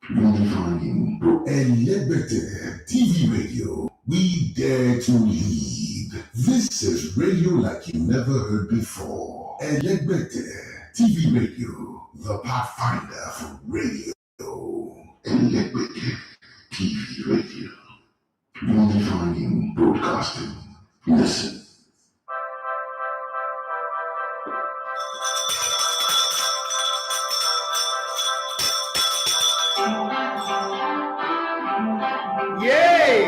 Modifying ELEGBETE TV radio. We dare to lead. This is radio like you never heard before. ELEGBETE TV radio. The pathfinder for radio. ELEGBETE TV radio. Modifying broadcasting. Listen. Yay!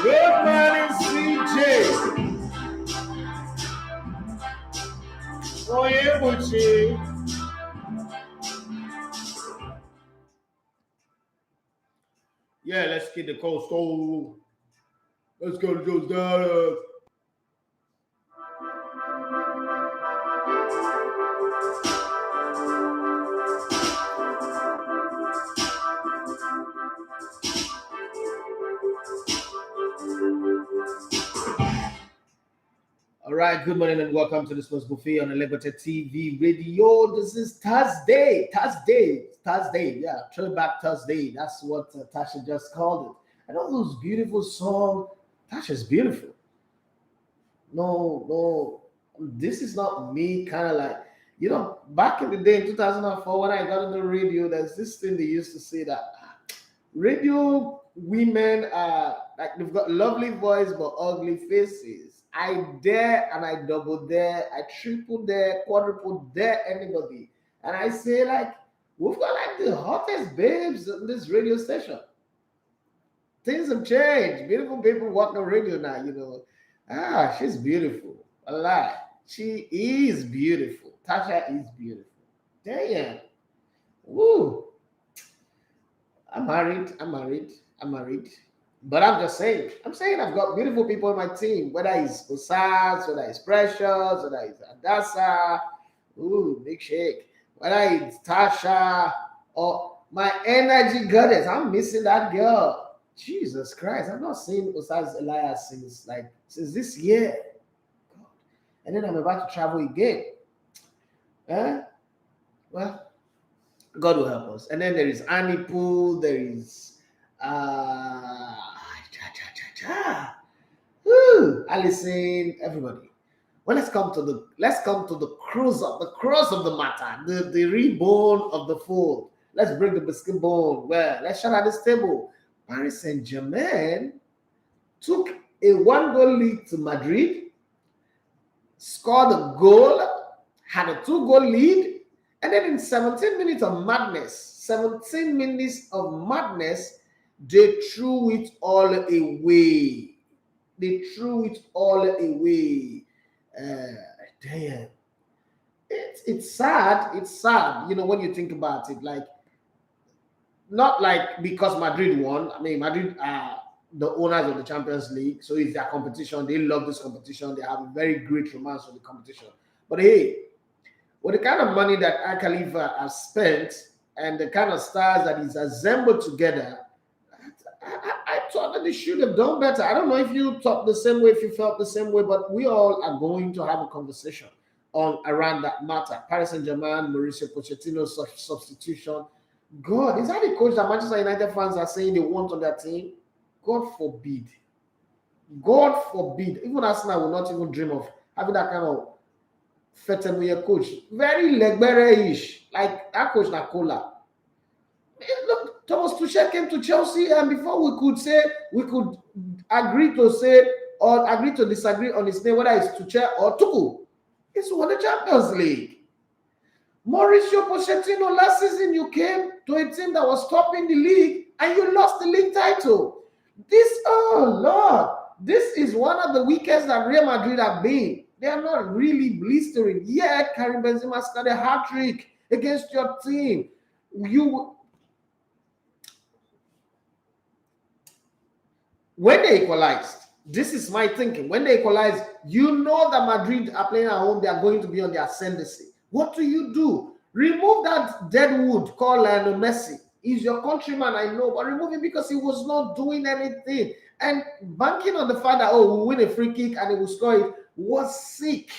Good morning, CJ. Oyebuchi. Yeah, let's get the coastal. Let's go to Joe's Dallas. All right, good morning and welcome to the Sports Buffet on ELEGBETE TV radio. This is Thursday. Yeah, throwback Thursday. That's what Tasha just called it. And all those beautiful songs. Tasha's beautiful. No, this is not me kind of like, back in the day in 2004 when I got on the radio, there's this thing they used to say that radio women are like they've got lovely voice but ugly faces. I dare and I double dare, I triple dare, quadruple dare anybody. And I say, like, we've got like the hottest babes on this radio station. Things have changed. Beautiful people walk the radio now, she's beautiful. A lot. She is beautiful. Tasha is beautiful. Damn. Woo. I'm married. But I'm just saying, I've got beautiful people on my team, whether it's Osas, whether it's Precious, whether it's Adasa, big shake, whether it's Tasha, or my energy goddess. I'm missing that girl. Jesus Christ, I've not seen Osas Elias since this year. God. And then I'm about to travel again. Well, God will help us. And then there is Annie Pool, there is Alison, everybody. Well, let's come to the cruise of the matter, the reborn of the fold. Let's bring the biscuit bone. Well, let's shut out this table. Paris Saint-Germain took a 1-goal lead to Madrid, scored a goal, had a 2-goal lead, and then in 17 minutes of madness, they threw it all away. Damn. It's sad. It's sad, when you think about it. Like, not like because Madrid won. I mean, Madrid are the owners of the Champions League, so it's their competition. They love this competition. They have a very great romance with the competition. But hey, with the kind of money that Al Khalifa has spent and the kind of stars that he's assembled together, I thought that they should have done better. I don't know if you thought the same way, if you felt the same way, but we all are going to have a conversation around that matter. Paris Saint-Germain, Mauricio Pochettino substitution. God, is that the coach that Manchester United fans are saying they want on their team? God forbid. Even Arsenal will not even dream of having that kind of Fetemuye coach. Very Legbere-ish. Like that coach Nakola. Look, Thomas Tuchel came to Chelsea, and before we could agree to say or agree to disagree on his name, whether it's Tuchel or Tuchel, he's won the Champions League. Mauricio Pochettino, last season you came to a team that was top in the league and you lost the league title. This is one of the weakest that Real Madrid have been. They are not really blistering. Yet, Karim Benzema scored a hat-trick against your team. When they equalized, this is my thinking. When they equalized, you know that Madrid are playing at home. They are going to be on the ascendancy. What do? Remove that dead wood called Lionel Messi. He's your countryman, I know, but remove him because he was not doing anything. And banking on the fact that, we'll win a free kick and he will score it was sick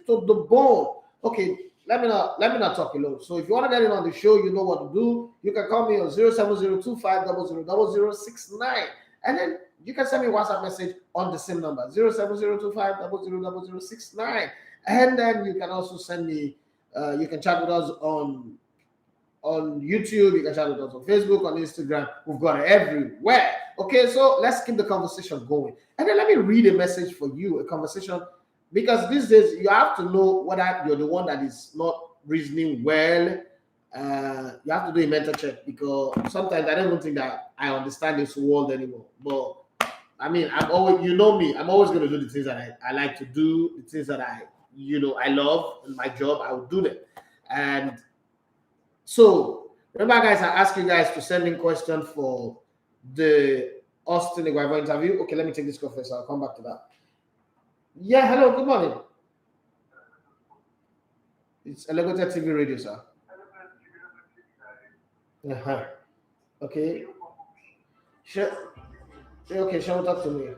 to the bone. Okay, let me not talk alone. So if you want to get in on the show, you know what to do. You can call me on 07025000069, and then you can send me a WhatsApp message on the same number 07025000069, and then you can also send me. You can chat with us on YouTube. You can chat with us on Facebook, on Instagram. We've got it everywhere. Okay, so let's keep the conversation going, and then let me read a message for you. A conversation. Because these days you have to know whether you're the one that is not reasoning well. You have to do a mental check, because sometimes I don't even think that I understand this world anymore. But I mean, I'm always, you know me, I'm always going to do the things that I like to do, the things that I love in my job. I will do them. And so remember, guys, I asked you guys to send in questions for the Austin Iguava interview. Okay, let me take this call first. I'll come back to that. Yeah, hello, good morning. It's Elegbete TV Radio, sir. Uh-huh. Okay. Sure. Okay, shall we talk to me?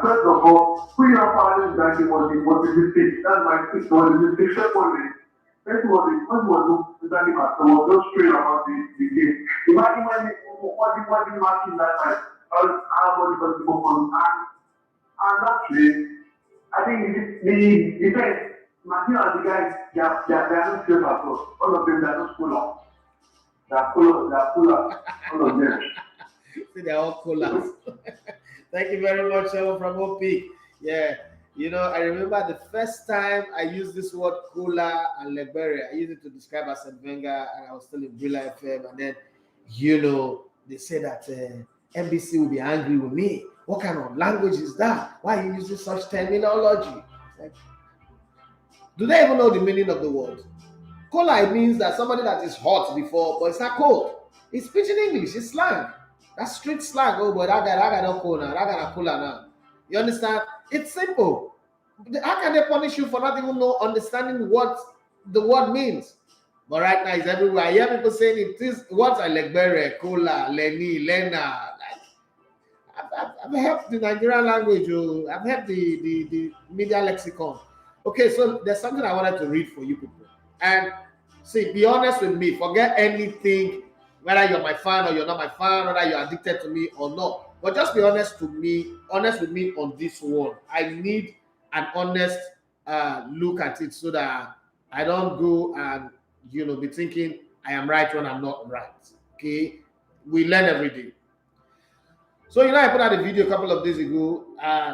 First of all, we are following that it was a mistake. That's my speech. Was a mistake. Secondly, first was exactly was just straight about the game. Imagine when what matching that time, how was the performance, and that's it. I think the defense, Martin and the guys, they are not safe at all. All of them, they are not full up. They are full up, all of them. They are all coolers. Thank you very much, Sean from OP. Yeah, I remember the first time I used this word cooler and Liberia. I used it to describe Arsene Wenger, and I was still in Villa FM. And then, they say that NBC will be angry with me. What kind of language is that? Why are you using such terminology? Like, do they even know the meaning of the word? Cola, it means that somebody that is hot before, but it's not cold. It's speaking English. It's slang. That's street slang. Oh, but that guy don't cool now. That guy not cool now. You understand? It's simple. How can they punish you for not even understanding what the word means? But right now, it's everywhere. I hear people saying it is what I Legbere, Cola, Lenny, Lena. I've helped the Nigerian language. I've helped the media lexicon. Okay, so there's something I wanted to read for you people. And see, be honest with me. Forget anything, whether you're my fan or you're not my fan, whether you're addicted to me or not. But just be honest with me on this one. I need an honest look at it, so that I don't go and be thinking I am right when I'm not right. Okay, we learn every day. So I put out a video a couple of days ago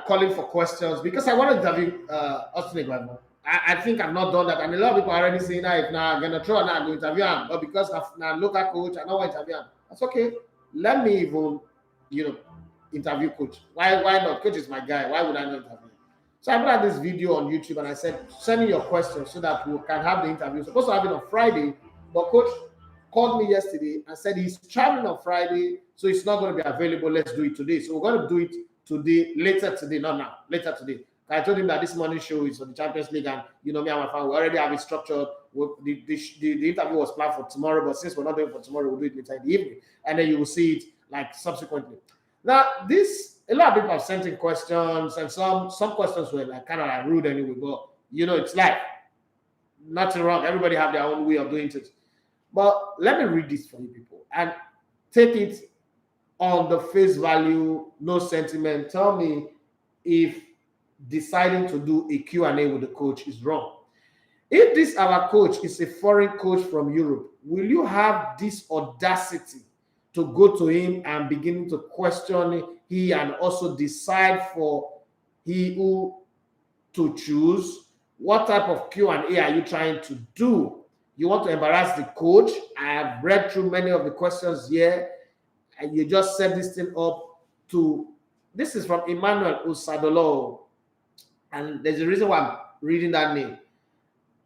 calling for questions, because I wanted to interview Austin Iguava. I think I've not done that, and a lot of people are already saying that if now I'm gonna try and go interview him, but because I'm now local coach, I don't want to interview him. That's okay. Let me even interview coach. Why not? Coach is my guy. Why would I not interview him? So I put out this video on YouTube, and I said, send me your questions so that we can have the interview. Supposed to have it on Friday, but coach called me yesterday and said he's traveling on Friday, so it's not going to be available. Let's do it today. So we're going to do it today, later today, not now, later today. I told him that this morning show is for the Champions League, and me and my fan, we already have it structured. The interview was planned for tomorrow, but since we're not doing it for tomorrow, we'll do it later in the evening, and then you will see it like subsequently. Now, a lot of people have sent in questions, and some questions were like kind of like rude anyway, but it's like nothing wrong. Everybody have their own way of doing it. But let me read this for you people and take it on the face value, no sentiment. Tell me if deciding to do a Q&A with the coach is wrong. If this our coach is a foreign coach from Europe, will you have this audacity to go to him and begin to question he and also decide for he who to choose? What type of Q&A are you trying to do? You want to embarrass the coach? I have read through many of the questions here, and you just set this thing up to. This is from Emmanuel Usadolo, and there's a reason why I'm reading that name.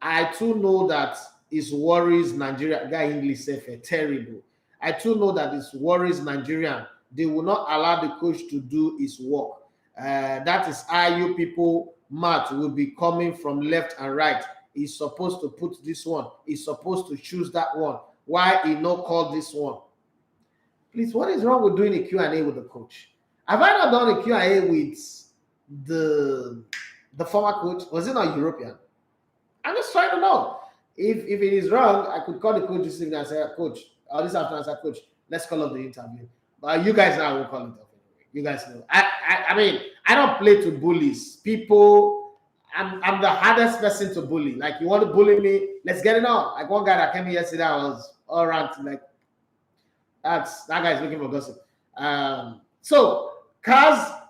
I too know that his worries Nigeria. Guy English said terrible. I too know that his worries Nigerian. They will not allow the coach to do his work. That is how you people Matt will be coming from left and right. He's supposed to put this one. He's supposed to choose that one. Why he not called this one? Please, what is wrong with doing a Q&A with the coach? Have I not done a Q&A with the former coach? Was it not European? I'm just trying to know. If it is wrong, I could call the coach this evening and say, Coach, or this afternoon and say, Coach, let's call up the interview. But you guys now will call it up anyway. You guys know. I mean, I don't play to bullies. People, I'm the hardest person to bully. Like, you want to bully me? Let's get it on. Like, one guy that came here yesterday, I was all ranting. Like, that guy's looking for gossip. So, Kaz,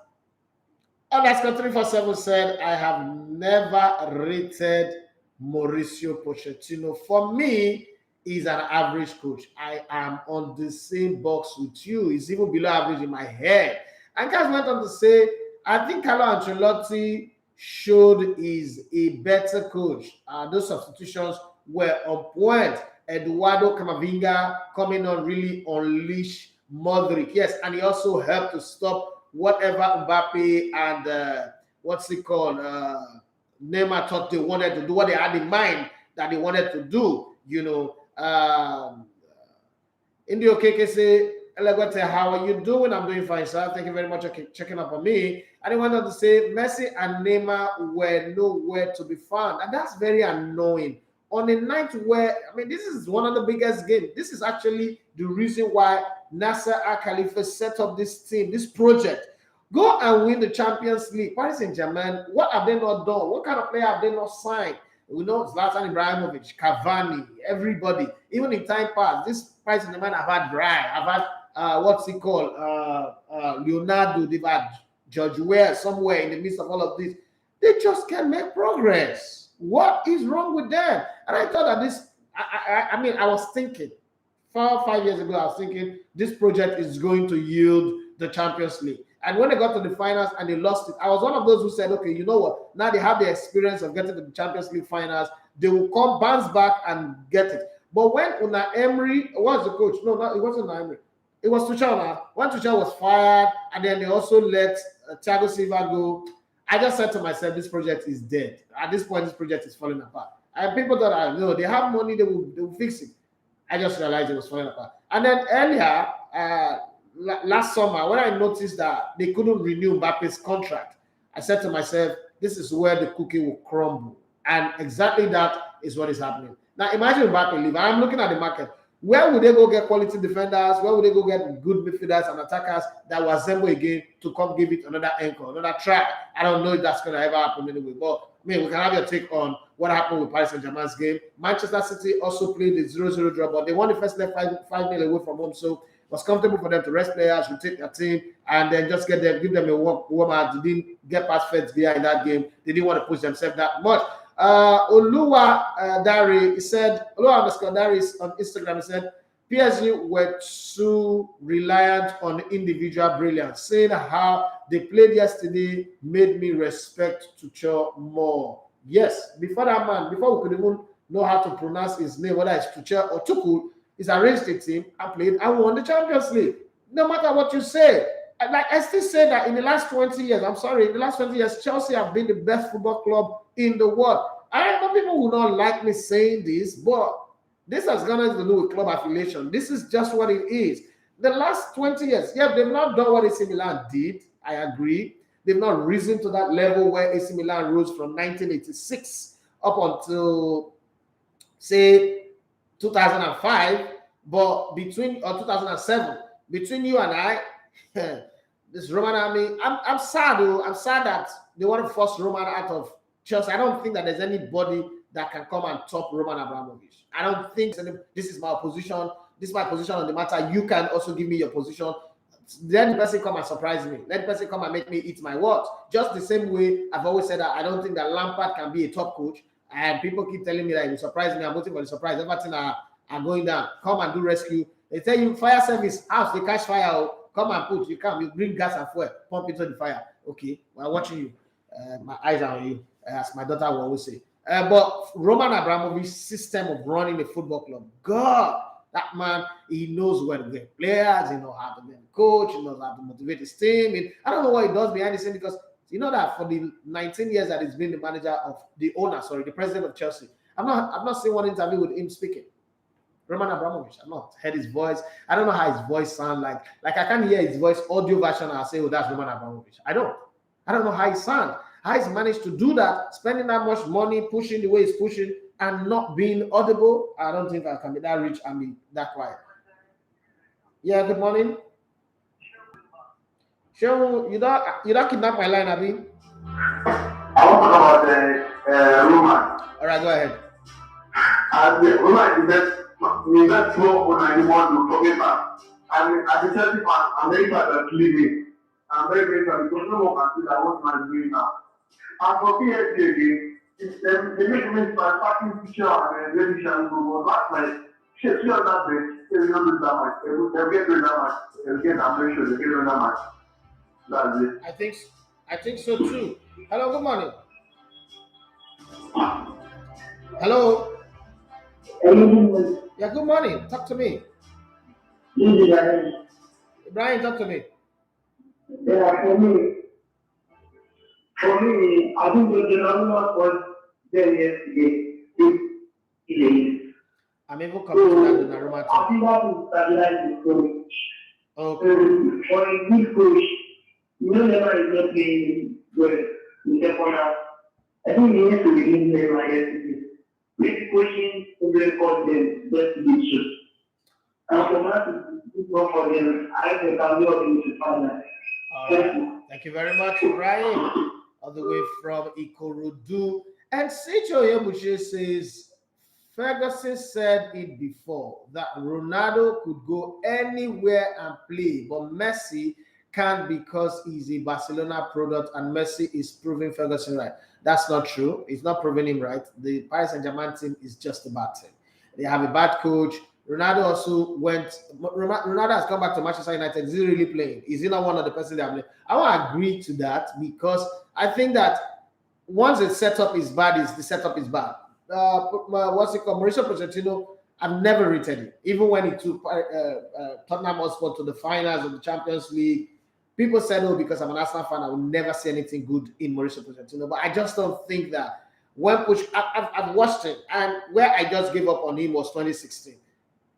underscore 347 said, I have never rated Mauricio Pochettino. For me, he's an average coach. I am on the same box with you. He's even below average in my head. And Kaz went on to say, I think Carlo Ancelotti showed he's a better coach. Those substitutions were on point. Eduardo Camavinga coming on really unleash Modric. Yes, and he also helped to stop whatever Mbappe and what's it called? Neymar thought they wanted to do, what they had in mind that they wanted to do. You know, Indio KK say, Elegbete, how are you doing? I'm doing fine, sir. Thank you very much for checking up on me. And he went on to say, Messi and Neymar were nowhere to be found. And that's very annoying. On a night where, I mean, this is one of the biggest games. This is actually the reason why Nasser Al-Khalifa set up this team, this project. Go and win the Champions League. Paris Saint-Germain, what have they not done? What kind of player have they not signed? We know Zlatan Ibrahimovic, Cavani, everybody. Even in time past, this Paris Saint-Germain have had Brian, have had, what's it called? Leonardo, they've had George Weah somewhere in the midst of all of this. They just can't make progress. What is wrong with them? And I thought that this, I mean, I was thinking, 4 or 5 years ago, I was thinking this project is going to yield the Champions League. And when they got to the finals and they lost it, I was one of those who said, okay, you know what? Now they have the experience of getting to the Champions League finals. They will come, bounce back and get it. But when Unai Emery was the coach, no, it wasn't Unai Emery. It was Tuchel. When Tuchel was fired, and then they also let Thiago Silva go, I just said to myself, this project is dead. At this point, this project is falling apart. And people thought, I know, they have money, they will fix it. I just realized it was falling apart. And then earlier, last summer, when I noticed that they couldn't renew Mbappe's contract, I said to myself, this is where the cookie will crumble. And exactly that is what is happening. Now, imagine Mbappe leave. I'm looking at the market. Where would they go get quality defenders? Where would they go get good midfielders and attackers that will assemble again to come give it another anchor, another try? I don't know if that's going to ever happen anyway. But, I mean, we can have your take on what happened with Paris Saint-Germain's game. Manchester City also played the 0-0 draw, but they won the first leg 5-0 away from home. So it was comfortable for them to rest players, rotate their team, and then just give them a warm-up. They didn't get past Feds via in that game. They didn't want to push themselves that much. Oluwa Dari said, Oluwa_Dari on Instagram, he said, PSG were too reliant on individual brilliance. Saying how they played yesterday made me respect Tuchel more. Yes, before that man, before we could even know how to pronounce his name, whether it's Tuchel or Tuchel, he's arranged a team and played and won the Champions League. No matter what you say. Like I still say that in the last 20 years, in the last 20 years, Chelsea have been the best football club in the world. I know people will not like me saying this, but this has got nothing to do with club affiliation. This is just what it is. The last 20 years, yeah, they've not done what AC Milan did. I agree. They've not risen to that level where AC Milan rose from 1986 up until, say, 2005. But between 2007, between you and I, this Roman army, I'm sad though. I'm sad that they want to force Roman out of Chelsea. I don't think that there's anybody that can come and top Roman Abramovich. I don't think this is my position. This is my position on the matter. You can also give me your position. Let the person come and surprise me. Let the person come and make me eat my words. Just the same way I've always said that I don't think that Lampard can be a top coach. And people keep telling me that he will surprise me. I'm waiting for the surprise. Everything are going down. Come and do rescue. They tell you fire service, house, they catch fire. Come and put. You come. You bring gas and fuel. Pump into the fire. Okay, we're watching you. My eyes are on you, as my daughter will always say. But Roman Abramovich's system of running a football club, God, that man, he knows where to get players, he knows how to get a coach, he knows how to motivate his team. I don't know what he does behind the scene, because you know that for the 19 years that he's been the manager of the president of Chelsea, I've not seen one interview with him speaking. Roman Abramovich. I've not heard his voice. I don't know how his voice sounds like. Like I can't hear his voice audio version. I'll say, oh, that's Roman Abramovich. I don't know how he sounds. How he's managed to do that, spending that much money, pushing the way he's pushing, and not being audible. I don't think I can be that rich and be that quiet. Yeah, good morning. Sure, you don't kidnap my line, Abi. I want to talk about Roman. All right, go ahead. And Roman is that small on anyone to forget that. And as a Chelsea fan, I'm very glad that leaving. I'm very grateful because no one can see that what man is doing now. And for PSG again, they make me start packing picture and then shall go. Last night, she on that bench, they will not lose that much. They'll get rid of that much. They'll get that much. They'll get rid of that much. That's it. I think so too. Hello, good morning. Hello. Yeah, good morning. Talk to me. Brian, talk to me. Yeah, for me, I think the Donnarumma was there yesterday. It is. I'm even coming to that Donnarumma I talk. think that will stabilize the coach. Okay. For a good coach, you know never is not playing well in the corner. I think he needs to begin playing like yesterday. Maybe coaching will cause them just to be true. And for us to do well for them, I think I'll be able to find that. All right. Thank you very much, Brian, all the way from Ikorodu. And Secho Yebuche says, Ferguson said it before that Ronaldo could go anywhere and play, but Messi can't because he's a Barcelona product and Messi is proving Ferguson right. That's not true. It's not proving him right. The Paris Saint-Germain team is just a bad team. They have a bad coach. Ronaldo also Ronaldo has come back to Manchester United. Is he really playing? Is he not one of the person they are playing? I won't agree to that because I think that once the setup is bad, the setup is bad. What's it called? Mauricio Pochettino, I've never rated him. Even when he took Tottenham Hotspur to the finals of the Champions League, people said, oh, because I'm an Arsenal fan, I will never see anything good in Mauricio Pochettino. But I just don't think that I've watched him, and where I just gave up on him was 2016.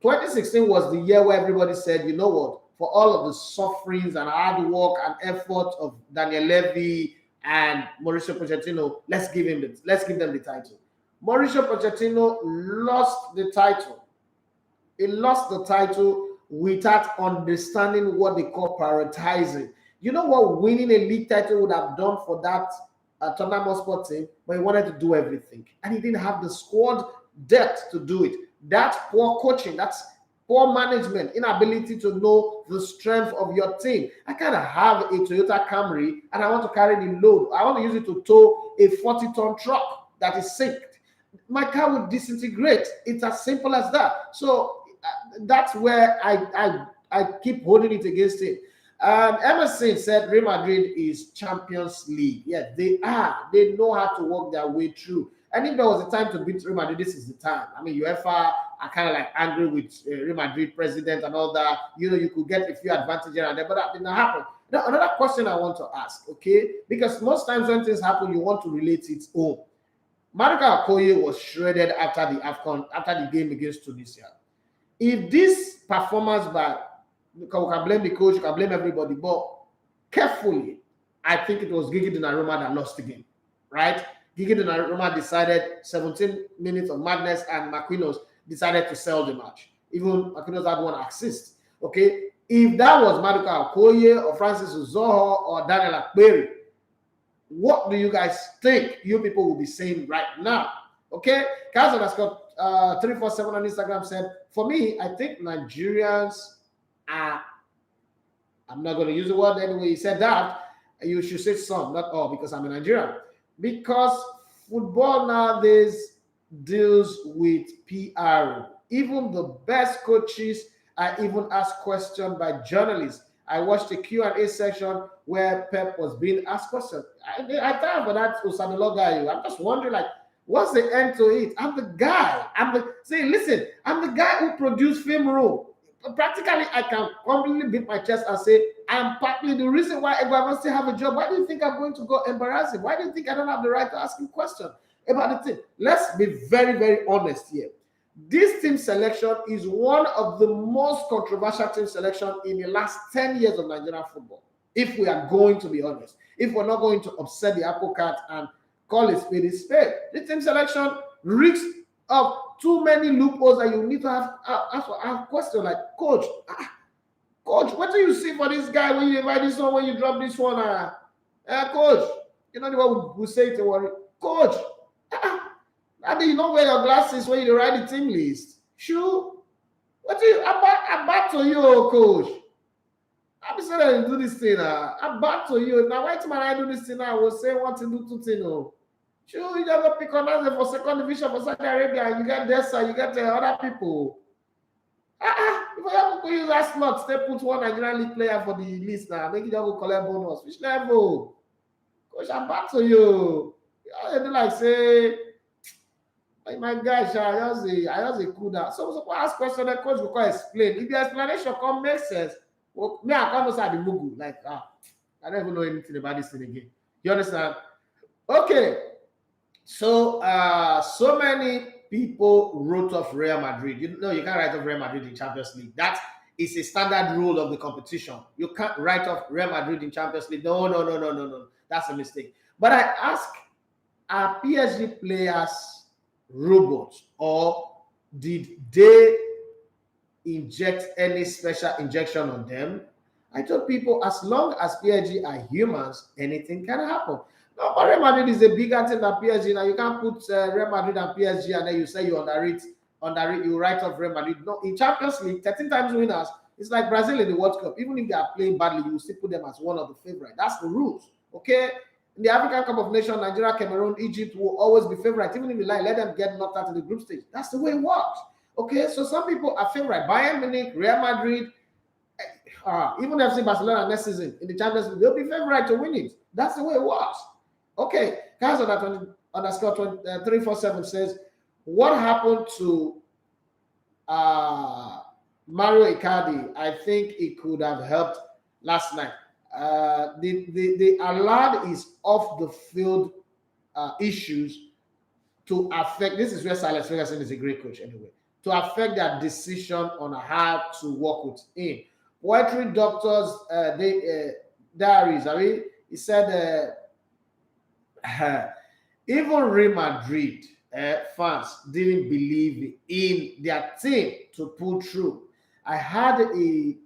2016 was the year where everybody said, you know what, for all of the sufferings and hard work and effort of Daniel Levy and Mauricio Pochettino, let's give them the title. Mauricio Pochettino lost the title. He lost the title without understanding what they call prioritizing. You know what winning a league title would have done for that Tottenham Hotspur team? But he wanted to do everything. And he didn't have the squad depth to do it. That's poor coaching. That's poor management, inability to know the strength of your team. I can't have a Toyota Camry and I want to carry the load. I want to use it to tow a 40-ton truck that is synced. My car will disintegrate. It's as simple as that. So that's where I keep holding it against him. Emerson said Real Madrid is Champions League. Yeah, they are. They know how to work their way through. And if there was a time to beat Real Madrid, this is the time. I mean, UEFA are kind of like angry with Real Madrid president and all that. You know, you could get a few advantages and there, but that did not happen. Now, another question I want to ask, okay? Because most times when things happen, you want to relate it home. Maduka Okoye was shredded after the game against Tunisia. If this performance by, we can blame the coach, you can blame everybody, but carefully, I think it was Gigi Donnarumma that lost the game, right? Gigi Donnarumma decided 17 minutes of madness and Marquinhos decided to sell the match. Even Marquinhos had one assist, okay? If that was Maduka Okoye or Francis Uzoho or Daniel Akperi, what do you guys think you people will be saying right now? Okay, Kazan has got 347 on Instagram said, for me, I think Nigerians are, I'm not going to use the word anyway, he said that, you should say some, not all, because I'm a Nigerian. Because football nowadays deals with PR. Even the best coaches are even asked questions by journalists. I watched a Q&A session where Pep was being asked questions. I thought for that Osadolo guy. I'm just wondering, like, what's the end to it? I'm the guy. I'm the guy who produced Film Room. Practically, I can completely beat my chest and say, I'm partly the reason why Eguavoen still have a job. Why do you think I'm going to go embarrass him? Why do you think I don't have the right to ask him questions about the thing? Let's be very, very honest here. This team selection is one of the most controversial team selection in the last 10 years of Nigerian football. If we are going to be honest, if we're not going to upset the apple cart and call it spade is spade, this team selection reeks of too many loopholes that you need to have question like, coach, what do you see for this guy when you invite this one, when you drop this one? Coach, you know the one we say to worry, coach. I mean, you don't wear your glasses when you write the team list. Sure. What do you? I'm back to you, coach. I'm saying I do this thing. I'm back to you. Now, why man I do this thing? I was saying what to do two things. Sure, you never pick on us for second division for Saudi Arabia. You get Dessa, you get other people. If I have to use that slot, they put one Nigerian league player for the list now. Make it go collect bonus. Which level? Coach, I'm back to you. You do like say. Like my gosh, I just a cool down. So I ask question, the coach will come explain. If the explanation come make sense, well, me I come outside the mugu. Like I don't even know anything about this thing again. You understand? Okay. So so many people wrote off Real Madrid. You know you can't write off Real Madrid in Champions League. That is a standard rule of the competition. You can't write off Real Madrid in Champions League. No. That's a mistake. But I ask, are PSG players robots, or did they inject any special injection on them? I told people, as long as PSG are humans, anything can happen. No, but Real Madrid is a bigger team than PSG. Now you can't put Real Madrid and PSG and then you say you underrate, you write off Real Madrid. No, in Champions League, 13 times winners, it's like Brazil in the World Cup. Even if they are playing badly, you will still put them as one of the favorites. That's the rules. Okay. In the African Cup of Nations, Nigeria, Cameroon, Egypt will always be favorite. Even if you like, let them get knocked out in the group stage. That's the way it works. Okay, so some people are favorite. Bayern Munich, Real Madrid, even FC Barcelona next season in the Champions League, they'll be favorite to win it. That's the way it works. Okay, guys on that underscore 347 says, what happened to Mario Icardi? I think it could have helped last night. The allowed is off the field issues to affect. This is where Silas Ferguson is a great coach anyway. To affect their decision on how to work with him. Poetry Doctors diaries. I mean, he said even Real Madrid fans didn't believe in their team to pull through. I had a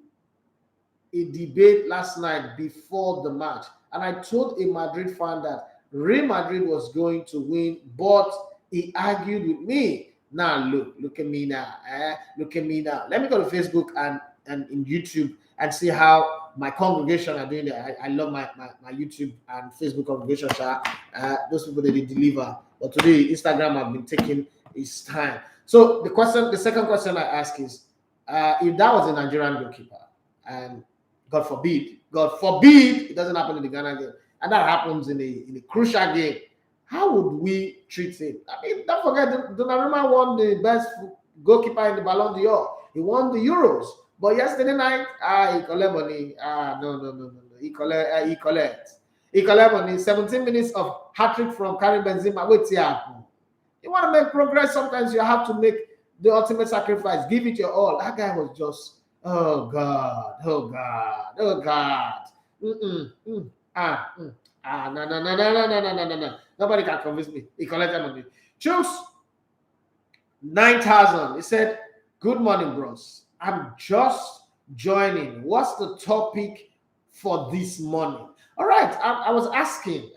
debate last night before the match, and I told a Madrid fan that Real Madrid was going to win, but he argued with me. Now look at me now. Look at me now. Let me go to Facebook and in YouTube and see how my congregation are doing it. I love my YouTube and Facebook congregation. Those people they deliver. But today Instagram have been taking its time. So the second question I ask is, if that was a Nigerian goalkeeper, and God forbid, it doesn't happen in the Ghana game, and that happens in a crucial game, how would we treat him? I mean, don't forget, Donnarumma won the best goalkeeper in the Ballon d'Or. He won the Euros. But yesterday night, he collect money. No. He collect money. 17 minutes of hat-trick from Karim Benzema. Wait, you want to make progress, sometimes you have to make the ultimate sacrifice. Give it your all. That guy was just, oh God. No. Nobody can convince me. He collected money. Choose 9,000. He said, good morning, bros. I'm just joining. What's the topic for this morning? All right. I was asking,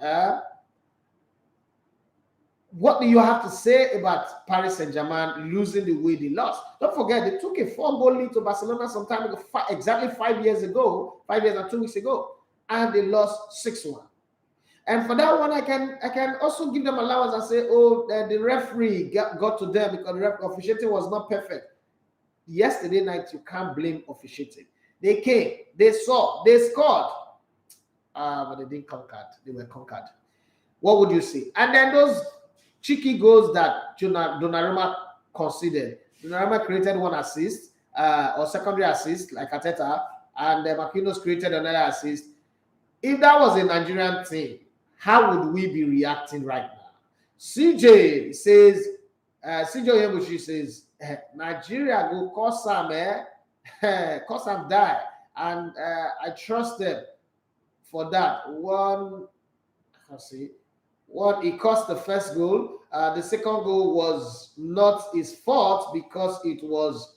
what do you have to say about Paris Saint-Germain losing the way they lost? Don't forget, they took a 4-goal lead to Barcelona some time ago, exactly 5 years and 2 weeks ago, and they lost 6-1. And for that one, I can also give them allowance and say, oh, the referee got to them because the officiating was not perfect. Yesterday night, you can't blame officiating. They came, they saw, they scored, but they didn't conquer. They were conquered. What would you say? And then those cheeky goals that Donnarumma conceded. Donnarumma created one assist, or secondary assist, like Arteta, and Marquinhos created another assist. If that was a Nigerian team, how would we be reacting right now? CJ Yebushi says, Nigeria go cause some, cause some die, and I trust them for that. One, let's see. One, he caused the first goal. The second goal was not his fault because it was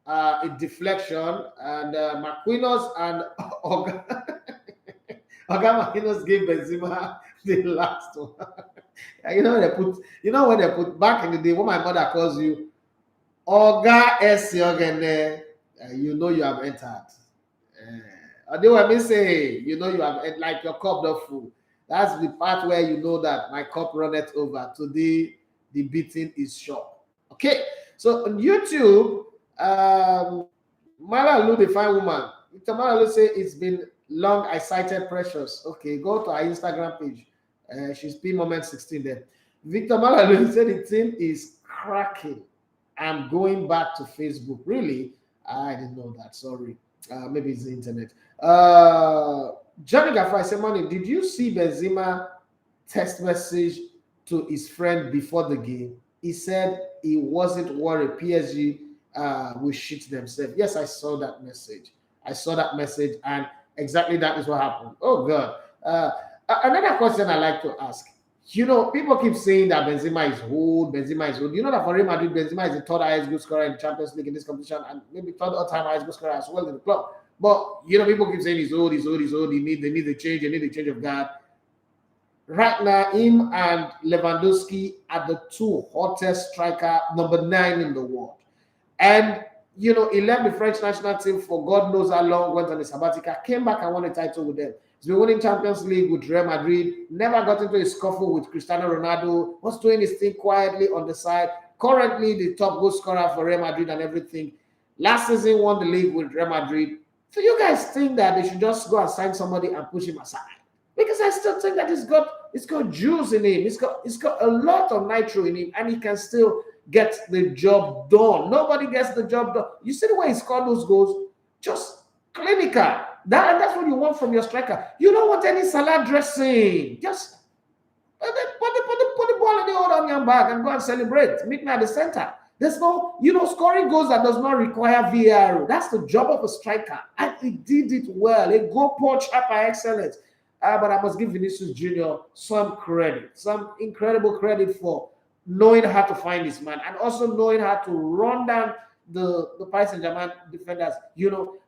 a deflection, and Marquinhos and Oga Marquinhos gave Benzema the last one. When they put back in the day when my mother calls you Oga Esiogene, you know you have entered. They were me say, you know you have, like your cup not full. That's the part where you know that my cup runneth over. Today, the beating is short. Okay, so on YouTube, Malalu, the fine woman, Malalu say it's been long. I cited Precious. Okay, go to our Instagram page. She's P Moment 16 there. Victor Malalu said the thing is cracking. I'm going back to Facebook. Really? I didn't know that. Sorry. Maybe it's the internet. Johnny Gaffai said, Money, did you see Benzema text message to his friend before the game? He said he wasn't worried PSG will shit themselves. Yes, I saw that message. And exactly that is what happened. Oh, God. Another question I like to ask. People keep saying that Benzema is old. You know that for Real Madrid, Benzema is the third highest goal scorer in the Champions League in this competition, and maybe third all-time highest goal scorer as well in the club. But people keep saying he's old. They need a change of guard. Right now, him and Lewandowski are the two hottest striker, number 9 in the world. And he left the French national team for God knows how long, went on a sabbatical, came back and won a title with them. He's been winning Champions League with Real Madrid, never got into a scuffle with Cristiano Ronaldo, was doing his thing quietly on the side, currently the top goal scorer for Real Madrid and everything. Last season won the league with Real Madrid. So you guys think that they should just go and sign somebody and push him aside? Because I still think that it's got juice in him. It's got a lot of nitro in him, and he can still get the job done. Nobody gets the job done. You see the way he scored those goals? Just clinical. That's what you want from your striker. You don't want any salad dressing. Just put the ball in the old onion bag and go and celebrate. Meet me at the center. There's no, scoring goals that does not require VAR. That's the job of a striker. And he did it well. A goal punch up by excellence. But I must give Vinicius Jr. some incredible credit for knowing how to find this man and also knowing how to run down the Paris Saint-Germain defenders.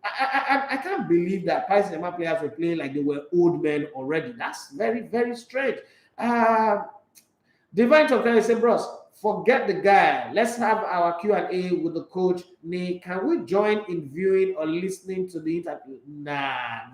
I can't believe that Paris Saint-Germain players were playing like they were old men already. That's very, very strange. Divine Tokyo said, bros, forget the guy. Let's have our Q&A with the coach. Can we join in viewing or listening to the interview? Nah.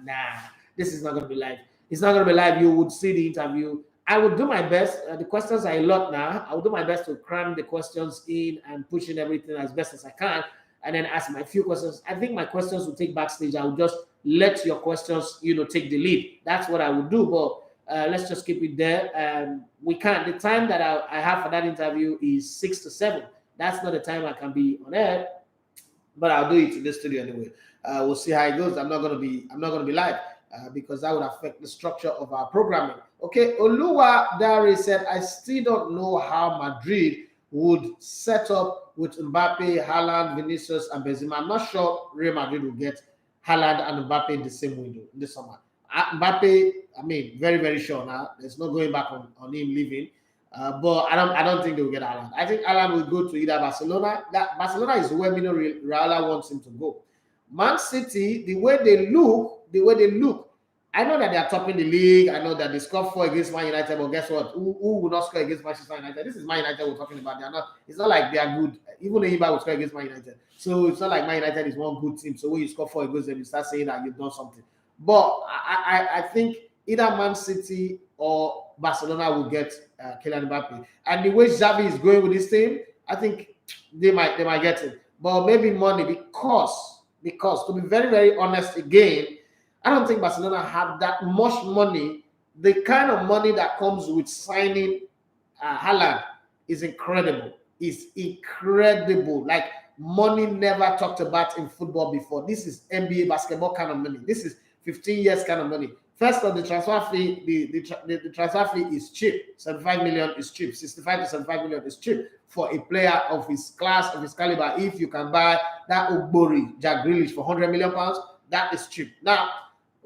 This is not going to be live. It's not going to be live. You would see the interview. I will do my best. The questions are a lot now. I will do my best to cram the questions in and push in everything as best as I can, and then ask my few questions. I think my questions will take backstage. I will just let your questions, take the lead. That's what I would do. But let's just keep it there. We can't. The time that I have for that interview is 6 to 7. That's not the time I can be on air, but I'll do it in the studio anyway. We'll see how it goes. I'm not gonna be live. Because that would affect the structure of our programming. Okay, Oluwa Dari said, I still don't know how Madrid would set up with Mbappe, Haaland, Vinicius, and Benzema. I'm not sure Real Madrid will get Haaland and Mbappe in the same window in the summer. Mbappe, very, very sure now. There's no going back on him leaving. But I don't think they will get Haaland. I think Haaland will go to either Barcelona. Barcelona is where Real wants him to go. Man City, the way they look, I know that they are topping the league. I know that they scored 4 against Man United, but guess what? Who will not score against Manchester United? This is Man United we're talking about. It's not like they are good. Even Eibar will score against Man United. So it's not like Man United is one good team. So when you score 4 against them, you start saying that you've done something. But I think either Man City or Barcelona will get Kylian Mbappe. And the way Xavi is going with this team, I think they might get it. But maybe money because to be very, very honest again, I don't think Barcelona have that much money. The kind of money that comes with signing Haaland is incredible. It's incredible. Like money never talked about in football before. This is NBA basketball kind of money. This is 15 years kind of money. First of the transfer fee, the transfer fee is cheap. 75 million is cheap. 65 to 75 million is cheap for a player of his class, of his caliber. If you can buy that Ogbori, Jack Grealish for 100 million pounds, that is cheap. Now,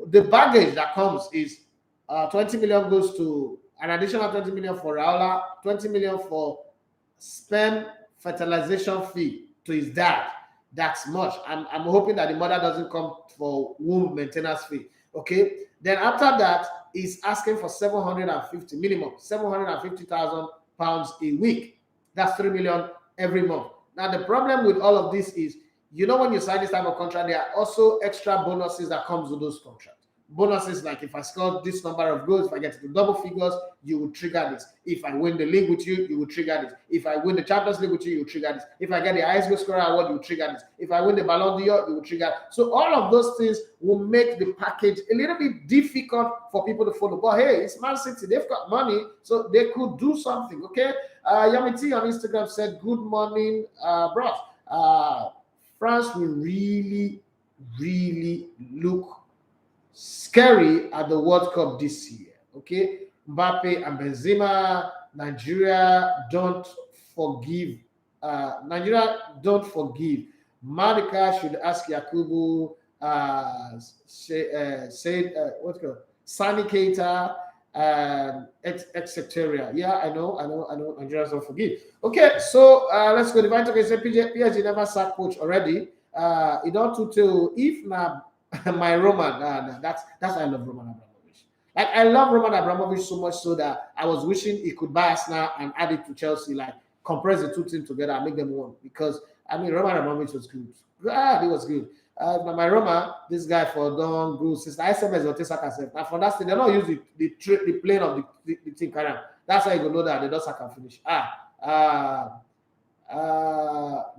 the baggage that comes is 20 million goes to an additional 20 million for Raola, 20 million for sperm fertilization fee to his dad. That's much. I'm hoping that the mother doesn't come for womb maintenance fee. Okay. Then after that, he's asking for 750 minimum, 750,000 pounds a week. That's 3 million every month. Now the problem with all of this is, you know, when you sign this type of contract, there are also extra bonuses that comes with those contracts. Bonuses like if I score this number of goals, if I get to double figures, you will trigger this. If I win the league with you, you will trigger this. If I win the Champions League with you, you will trigger this. If I get the highest goal scorer award, you will trigger this. If I win the Ballon d'Or, you will trigger. So all of those things will make the package a little bit difficult for people to follow. But hey, it's Man City. They've got money, so they could do something. Okay. Yamiti on Instagram said, "Good morning, bros. France will really, really look scary at the World Cup this year." Okay, Mbappe and Benzema. Nigeria don't forgive. Marika should ask Yakubu. What's called Sani Keita, etc. Yeah, I know. Nigerians don't forgive. Okay, so let's go. Divine Talk said PSG never sacked coach already. It don't to if na my Roman. That's why I love Roman Abramovich. Like I love Roman Abramovich so much so that I was wishing he could buy us now and add it to Chelsea, like compress the two teams together and make them one. Because I mean, Roman Abramovich was good. He was good. My Roma, this guy for Don Gru, since the SMS or Tesaka said, and for that thing, they don't use the plane of the team carrier. That's how you go know that they don't can finish.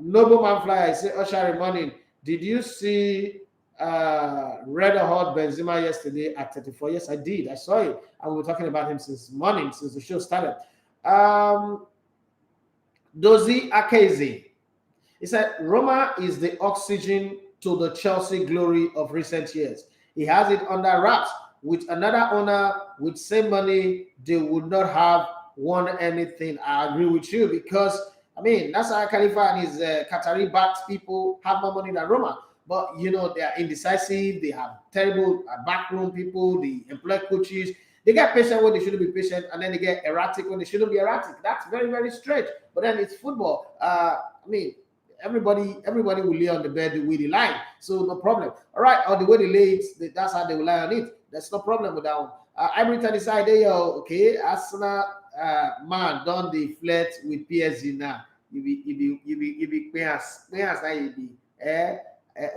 Nobleman Flyer, I say, Usher morning. Did you see Red Hot Benzema yesterday at 34? Yes, I did. I saw it. And we were talking about him since morning, since the show started. Dozie Akeze. He said, Roma is the oxygen to the Chelsea glory of recent years. He has it under wraps. With another owner with same money, they would not have won anything. I agree with you because, I mean, Nasser Khalifa and his Qatari-backed people have more money than Roma. But, you know, they are indecisive. They have terrible backroom people. They employ coaches. They get patient when they shouldn't be patient, and then they get erratic when they shouldn't be erratic. That's very, very strange. But then it's football. I mean, everybody will lay on the bed the way they lie, so no problem. All right, or the way they lay it, that's how they will lie on it. There's no problem with that one. Everton decided, okay, Arsenal man done the flirt with PSG now. You be players now you be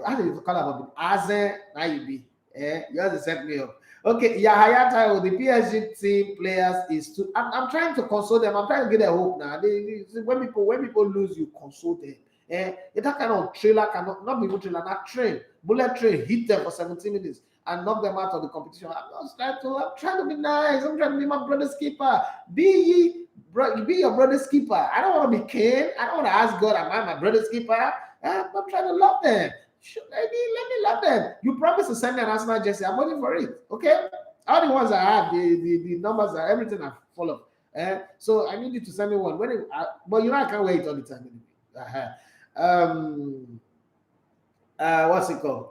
how do you call about Azen now you be you have to set me up. Okay, Yahaya Tayo, the PSG team players is too. I'm trying to console them. I'm trying to get their hope now. When people lose, you console them. That kind of trailer cannot not be even trailer, not train, bullet train, hit them for 17 minutes and knock them out of the competition. I'm trying to be nice. I'm trying to be my brother's keeper. Be your brother's keeper. I don't want to be Cain. I don't want to ask God, am I my brother's keeper? I'm trying to love them. Let me love them. You promised to send me an Arsenal jersey. I'm waiting for it. Okay, all the ones I have, the numbers are everything I follow. So I need you to send me one. But you know I can't wait all the time anyway. What's it called?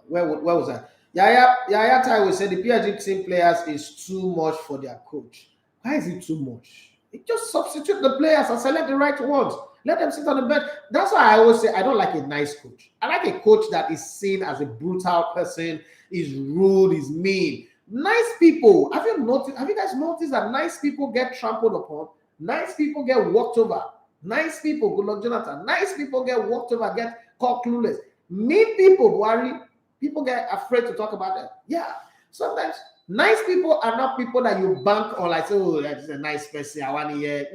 Where was I? Yaya Tai said the PSG team players is too much for their coach. Why is it too much? It just substitute the players and select the right ones. Let them sit on the bench. That's why I always say I don't like a nice coach. I like a coach that is seen as a brutal person, is rude, is mean. Nice people. Have you guys noticed that nice people get trampled upon? Nice people get walked over. Nice people, good luck, Jonathan. Nice people get walked over, get caught clueless. Mean people, worry. People get afraid to talk about them. Yeah. Sometimes nice people are not people that you bank on, like, oh, that's a nice person. I want to hear.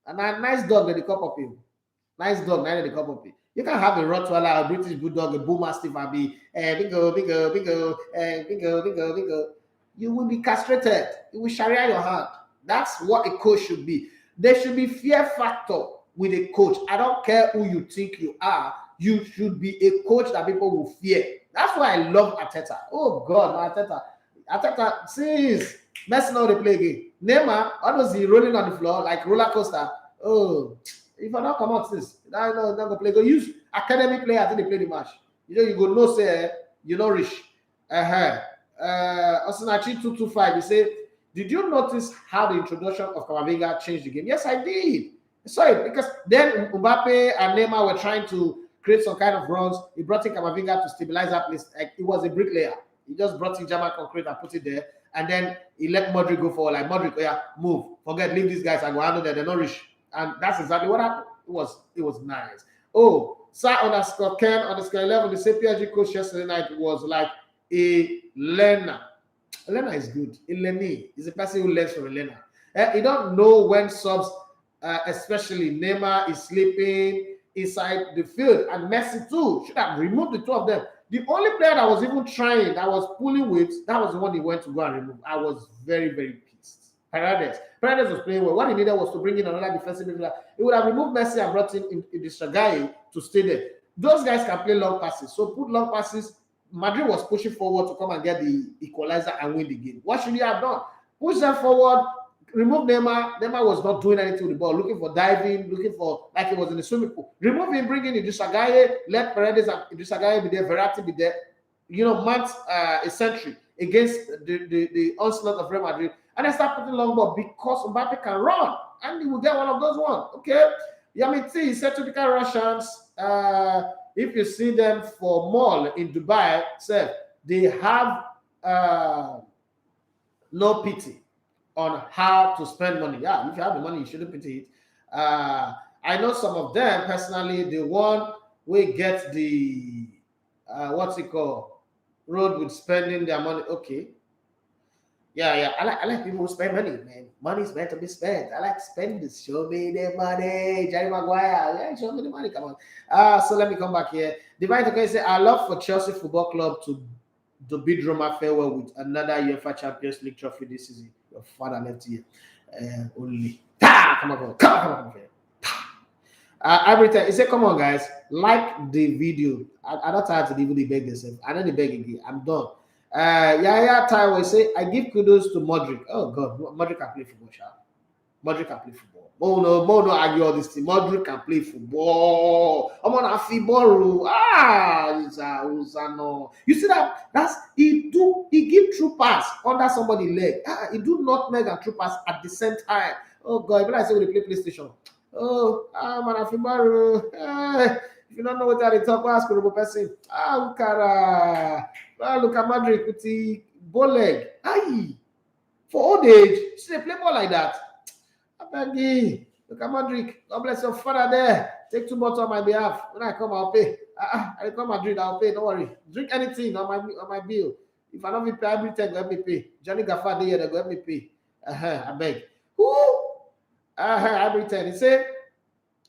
And a nice dog with a cup of you. Nice dog, not a cup of you. You can have a Rottweiler, a British Bulldog, a Bull Mastiff, and be bingo. You will be castrated. You will Sharia your hand. That's what a coach should be. There should be fear factor with a coach. I don't care who you think you are. you should be a coach that people will fear. That's why I love Arteta. Oh God, no, Arteta, since Messi now they play again. Neymar, what was he rolling on the floor like roller coaster? Oh, if I don't come out this, I know not gonna play. Go use academy player. I think they play the match. You go no say you know rich. Osinachi 225. He said, did you notice how the introduction of Camavinga changed the game? Yes, I did. Sorry, because then Mbappe and Neymar were trying to create some kind of runs. He brought in Camavinga to stabilize that place. Like, it was a bricklayer. He just brought in German concrete and put it there. And then he let Madrid go forward. Like, Madrid, yeah, move. Forget, leave these guys and go handle them. They're not rich. And that's exactly what happened. It was nice. Oh, Sir_Ken_11, the same PSG coach yesterday night was like a learner. Elena is good. Eleni is a person who learns from Elena. You don't know when subs, especially Neymar, is sleeping inside the field, and Messi too should have removed the two of them. The only player that was even trying, that was pulling weight, that was the one he went to go and remove. I was very, very pissed. Paredes was playing well. What he needed was to bring in another defensive midfielder. He would have removed Messi and brought in this guy to stay there. Those guys can play long passes, so put long passes. Madrid was pushing forward to come and get the equalizer and win the game. What should he have done? Push them forward, remove Neymar. Neymar was not doing anything with the ball, looking for diving, looking for like he was in the swimming pool. Remove him, bring in Idrissa Gueye, let Paredes and Idrissa Gueye be there, Verratti be there. Mount a century against the onslaught of Real Madrid. And they start putting long ball because Mbappe can run and he will get one of those ones. Okay? Yamiti, certificate Russians. If you see them for mall in Dubai, they have no pity on how to spend money. Yeah, if you have the money, you shouldn't pity it. I know some of them personally. The one we get the what's it called, road with spending their money. Okay, yeah. I like people who spend money, man. Money's meant to be spent. I like spending. Show me the money, Jerry Maguire. Yeah, show me the money. Come on. So let me come back here. Divine okay say I love for Chelsea Football Club to bid Roma farewell with another UEFA Champions League trophy this season. Your father left here. Only. Come on. Every time he said, "Come on, guys, like the video." I don't have to even beg themselves. I don't beg again. I'm done. Yaya Taiwo say, I give kudos to Modric. Oh God, Modric can play football, Sha. Modric can play football. No argue all this thing. Modric can play football. I'm on a football. No. You see that? That's he give true pass under somebody's leg. He do nutmeg and true pass at the same time. Oh God, when I say we play PlayStation. Oh, I'm on a football. If you don't know what they talk about, ask person. Look at Madrid with the ball leg. Aye. For old age, see they play ball like that. I beg you. Look at Madrid. God bless your father there. Take 2 bottles on my behalf. When I come, I'll pay. I come Madrid, I'll pay. Don't worry. Drink anything on my bill. If I don't pay everything, go help me pay. Johnny Gaffard there, go help me pay. I beg. Everything. He said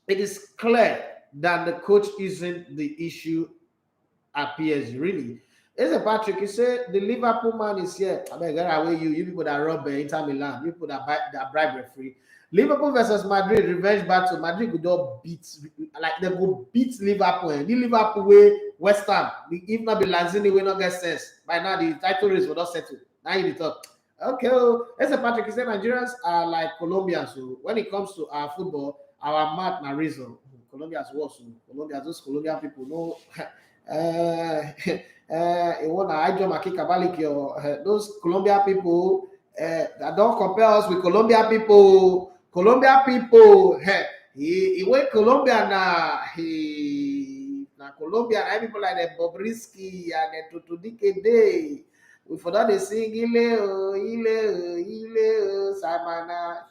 it is clear that the coach isn't the issue at PSG. Really. There's a Patrick. He said the Liverpool man is here. I mean, get away you people that rob Inter Milan, you people that bribe referee. Liverpool versus Madrid revenge battle. Madrid could not beat, like they go beat Liverpool. The Liverpool way West Ham. If not be Lanzini, we not get sense. By now the title race will not settle. Now you talk. Okay, there's a Patrick. He said Nigerians are like Colombians. So when it comes to our football, our mat na reason. Colombians worse. Colombians, those Colombian people know. Those Colombian people don't compare us with Colombian people. Colombian people, he went Colombia now. Colombian, people like the Bobrisky and the Tutudike Day. We forgot they sing Ile, Samana.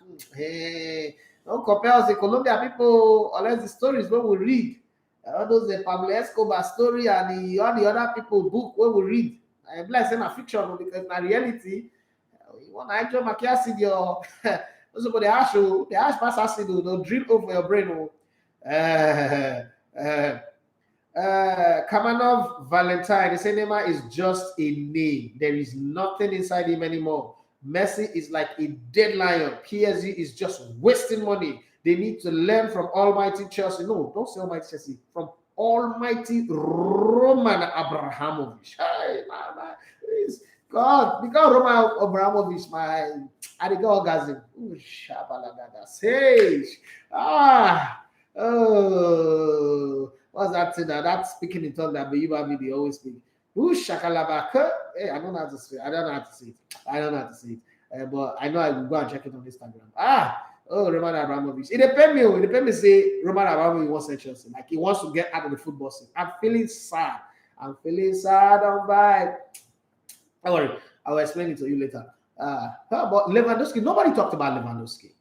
Don't compare us with Colombian people unless the stories when we read. All those Pablo Escobar story and all the other people book where we read. I'm blessed in a fiction because in reality, you want to enjoy my acid your also the ash pass acid they'll drill over your brain. Kamanov Valentine, the cinema is just a name. There is nothing inside him anymore. Messi is like a dead lion. PSG is just wasting money. They need to learn from Almighty Chelsea. No, don't say Almighty Chelsea. From almighty Roman Abramovich. Hey, please, God, because Roman Abramovich, I did go orgasm. Sage. What's that thing? That's speaking in tongue that they always speak. Shakalabaka. Hey, I don't know how to say it. I don't know how to say it. But I know I will go and check it on Instagram. Roman Abramovich. It depends me. Say Roman Abramovich wants to Chelsea. Like he wants to get out of the football scene. I'm feeling sad. I'm on vibe. Don't worry. I will explain it to you later. About Lewandowski. Nobody talked about Lewandowski.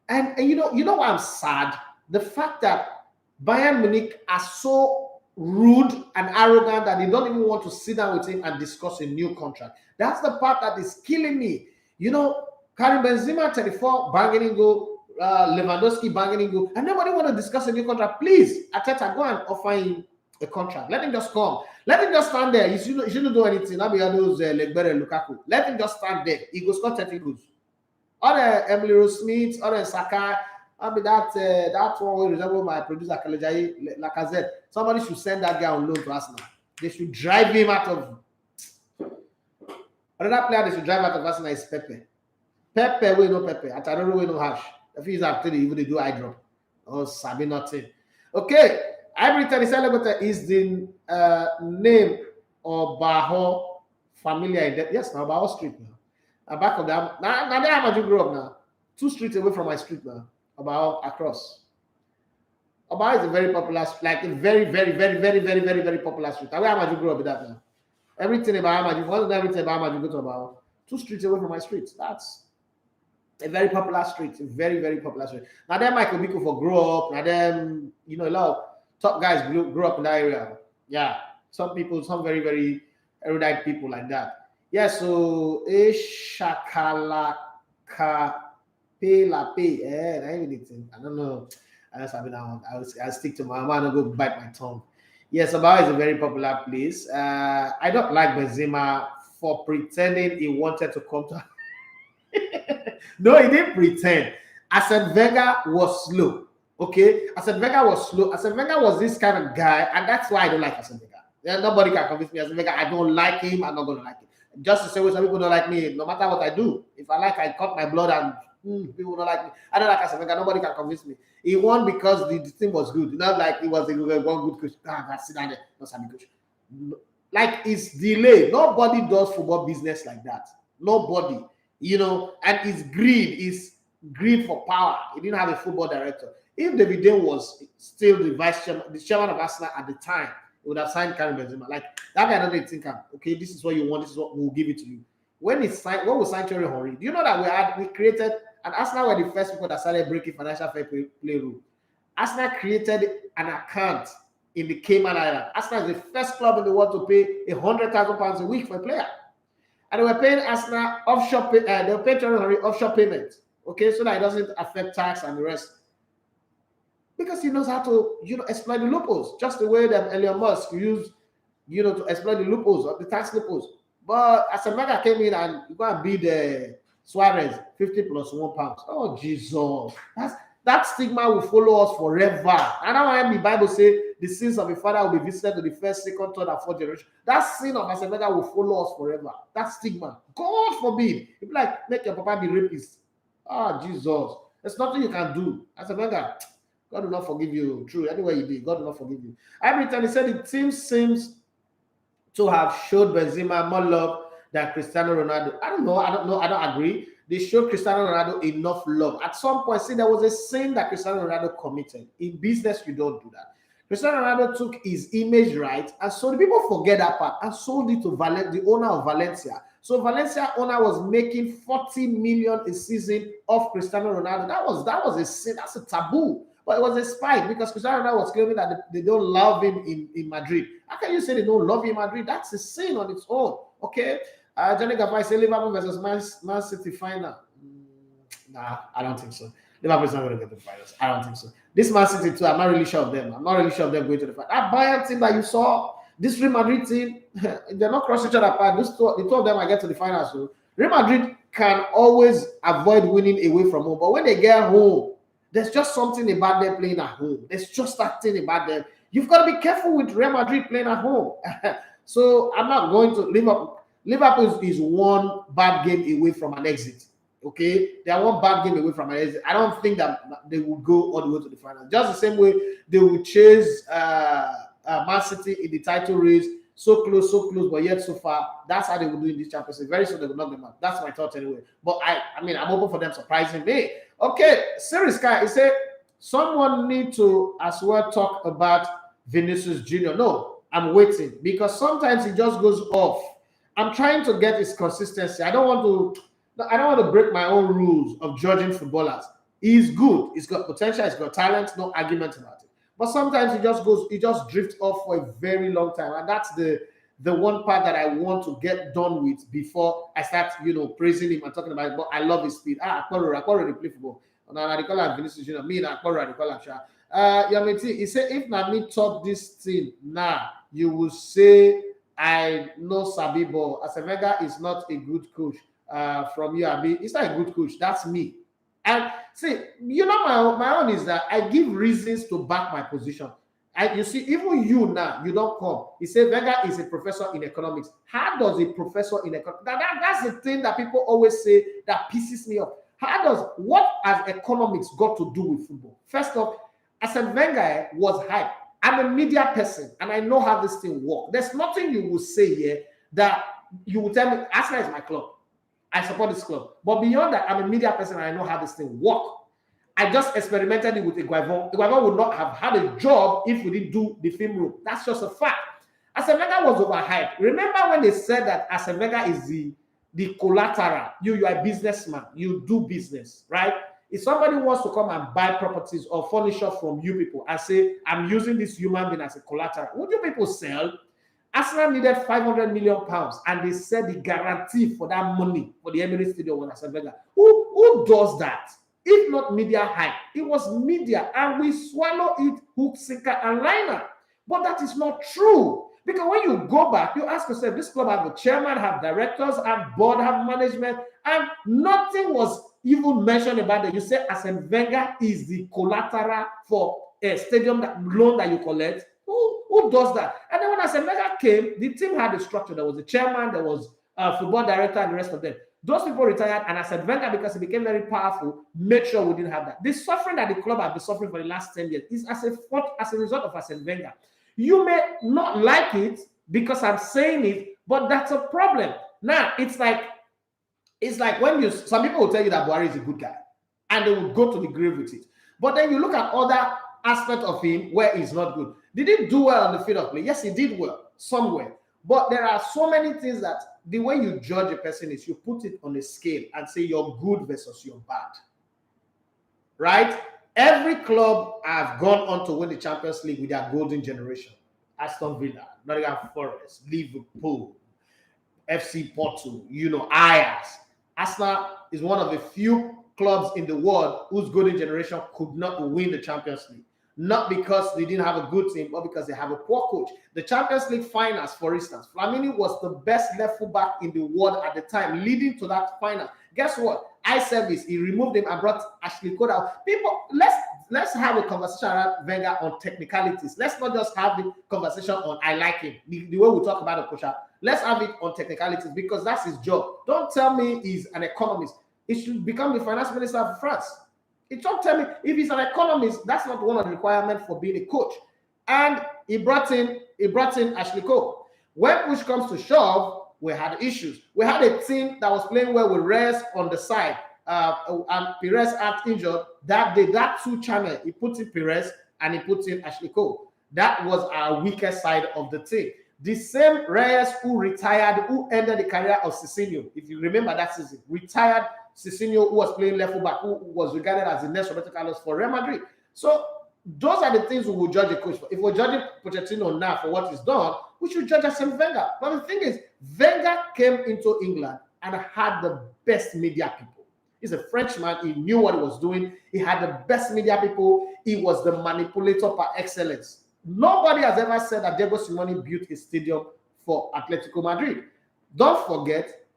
And you know why I'm sad? The fact that Bayern Munich are so rude and arrogant that they don't even want to sit down with him and discuss a new contract. That's the part that is killing me. Karim Benzema 34 banging in goal, Lewandowski banging in goal, and nobody want to discuss a new contract. Please, Arteta, go and offer him a contract. Let him just come. Let him just stand there. He shouldn't do anything. Not be all those Legbere and Lukaku. Let him just stand there. He goes score 30 goals. Other Emily Rose Smith, other Saka. I mean that one will resemble my producer Kalejayi Lacazette. Somebody should send that guy on loan to Arsenal. They should drive him out of. Another player they should drive out of Arsenal is Pepe. Pepe we no Pepe. Atanoro we no hash. If he's after the even they do eye drop. Oh, Sabi nothing. Okay. Every time is the name of Baho familiar in that. Yes, now Baho Street now. Back of them. Now they have grew up now. 2 streets away from my street now. About across. About is a very popular, like a very, very, very, very, very, very, very popular street. Where Amaju grew up with that now. Everything about Amaju, wasn't everything about Amaju go to about 2 streets away from my street. That's a very popular street. A very, very popular street. Now then Michael Biko for grow up. Now then, a lot of top guys grew up in that area. Yeah. Some people, some very, very erudite people like that. Yeah, so Shakalaka. I don't know. I'll stick to my mind and go bite my tongue. Yes, Sabah is a very popular place. I don't like Benzema for pretending he wanted to come to. No, he didn't pretend. Arsene Wenger was slow. Okay, Arsene Wenger was slow. Arsene Wenger was this kind of guy, and that's why I don't like Arsene Wenger. Nobody can convince me Arsene Wenger. I don't like him. I'm not going to like him. Just the same way some people don't like me. No matter what I do, if I like, I cut my blood and. People don't like me. I don't like Arsene Wenger. Nobody can convince me. He won because the team was good. Not like he was one good coach. Sit down there. Not Sammy coach. Like it's delayed. Nobody does football business like that. Nobody. And it's greed. It's greed for power. He didn't have a football director. If David Dane was still the vice chairman, the chairman of Arsenal at the time, he would have signed Karim Benzema. Like that guy doesn't think, okay, this is what you want. This is what we'll give it to you. When we signed Thierry Henry, do you know that we created? And Arsenal were the first people that started breaking financial fair play rule. Arsenal created an account in the Cayman Islands. Arsenal is the first club in the world to pay £100,000 a week for a player. And they were paying Arsenal offshore they were paying offshore payments. Okay, so that it doesn't affect tax and the rest. Because he knows how to, exploit the loopholes, just the way that Elon Musk used, to exploit the loopholes or the tax loopholes. But as a mega came in and you go and be the Suarez, 50 plus £1. Oh, Jesus. That stigma will follow us forever. And now the Bible says the sins of a father will be visited to the first, second, third, and fourth generation. That sin of Arsene Wenger will follow us forever. That stigma. God forbid. If like make your papa be rapist. Oh, Jesus. There's nothing you can do. Arsene Wenger, God will not forgive you. True. Anywhere you be, God will not forgive you. Every time he said the team seems to have showed Benzema more love than Cristiano Ronaldo. I don't know. I don't agree. They showed Cristiano Ronaldo enough love. At some point, see, there was a sin that Cristiano Ronaldo committed. In business, you don't do that. Cristiano Ronaldo took his image right, and so the people forget that part and sold it to the owner of Valencia. So Valencia owner was making 40 million a season off Cristiano Ronaldo. That was a sin. That's a taboo. But it was a spite because Cristiano Ronaldo was claiming that they don't love him in Madrid. How can you say they don't love him in Madrid? That's a sin on its own. Okay. Johnny Gafai say Liverpool versus Man City final. Nah, I don't think so. Liverpool's not going to get the finals. I don't think so. This Man City too, I'm not really sure of them. I'm not really sure of them going to the final. That Bayern team that you saw, this Real Madrid team, they're not crossing each other apart. The two of them might get to the finals. So Real Madrid can always avoid winning away from home. But when they get home, there's just something about them playing at home. There's just that thing about them. You've got to be careful with Real Madrid playing at home. So I'm not going to Liverpool. Liverpool is one bad game away from an exit. Okay, they are one bad game away from an exit. I don't think that they will go all the way to the final. Just the same way they will chase Man City in the title race, so close, but yet so far. That's how they will do in this Champions League. Very soon they will knock them out. That's my thought anyway. But I mean, I'm open for them surprising me. Okay, Series Sky, he said someone need to as well talk about Vinicius Jr. No, I'm waiting because sometimes he just goes off. I'm trying to get his consistency. I don't want to break my own rules of judging footballers. He's good. He's got potential. He's got talent. No argument about it. But sometimes he just drifts off for a very long time, and that's the one part that I want to get done with before I start, praising him and talking about it. But I love his speed. Akporo already play football. Now I call him Vinicius Junior. Me and Akporo I call him Sha. Yamiti, he said if Nami taught this thing now, you will say I know Sabibo. Asemega is not a good coach. From you, Abi, it's not a good coach. That's me. And see, my own is that I give reasons to back my position. And you see, even you now, you don't come. You say Wenger is a professor in economics. How does a professor in economics? That's the thing that people always say that pisses me off. What has economics got to do with football? First off, Arsene Wenger was hype. I'm a media person and I know how this thing works. There's nothing you will say here that you will tell me Arsenal is my club. I support this club. But beyond that, I'm a media person and I know how this thing works. I just experimented it with Iguavon. Iguavon would not have had a job if we didn't do the film room. That's just a fact. Arsene Wenger was overhyped. Remember when they said that Arsene Wenger is the collateral? You are a businessman. You do business, right? If somebody wants to come and buy properties or furniture from you people and say, I'm using this human being as a collateral, would you people sell? Arsenal needed 500 million pounds, and they said the guarantee for that money for the Emirates Stadium was Arsene Wenger. Who does that? If not media hype, it was media, and we swallow it hook, sinker, and liner. But that is not true. Because when you go back, you ask yourself, this club have a chairman, have directors, have board, have management, and nothing was even mentioned about it. You say Arsene Wenger is the collateral for a stadium loan that you collect. Who does that? And then when Arsene Wenger came, the team had a structure. There was a chairman, there was a football director, and the rest of them. Those people retired, and Arsene Wenger, because he became very powerful, made sure we didn't have that. The suffering that the club have been suffering for the last 10 years is as a result of Arsene Wenger. You may not like it because I'm saying it, but that's a problem. Now, it's like when some people will tell you that Buhari is a good guy, and they will go to the grave with it. But then you look at other aspects of him where he's not good. Did he do well on the field of play? Yes, he did well somewhere. But there are so many things that the way you judge a person is you put it on a scale and say you're good versus you're bad. Right? Every club have gone on to win the Champions League with their golden generation. Aston Villa, Nottingham Forest, Liverpool, FC Porto, Ajax. Arsenal is one of the few clubs in the world whose golden generation could not win the Champions League. Not because they didn't have a good team, but because they have a poor coach. The Champions League finals, for instance, Flamini was the best left full back in the world at the time, leading to that final. Guess what? Eye service, he removed him and brought Ashley Cole out. People, let's have a conversation around Wenger on technicalities. Let's not just have the conversation on I like him, the way we talk about the coach. Let's have it on technicalities because that's his job. Don't tell me he's an economist. He should become the finance minister of France. Don't tell me if he's an economist, that's not one of the requirements for being a coach. And he brought in Ashley Cole. When push comes to shove, we had issues. We had a team that was playing well with Reyes on the side, and Perez got injured. That day, that two channel, he put in Perez and he put in Ashley Cole. That was our weakest side of the team. The same Reyes who retired, who ended the career of Cicinho, if you remember that season, retired Cicinho, who was playing left back, who was regarded as the next Roberto Carlos for Real Madrid. So those are the things we will judge a coach for. If we're judging Pochettino now for what he's done, we should judge Arsene Wenger. But the thing is, Wenger came into England and had the best media people. He's a Frenchman. He knew what he was doing. He had the best media people. He was the manipulator par excellence. Nobody has ever said that Diego Simeone built a stadium for Atletico Madrid. Don't forget,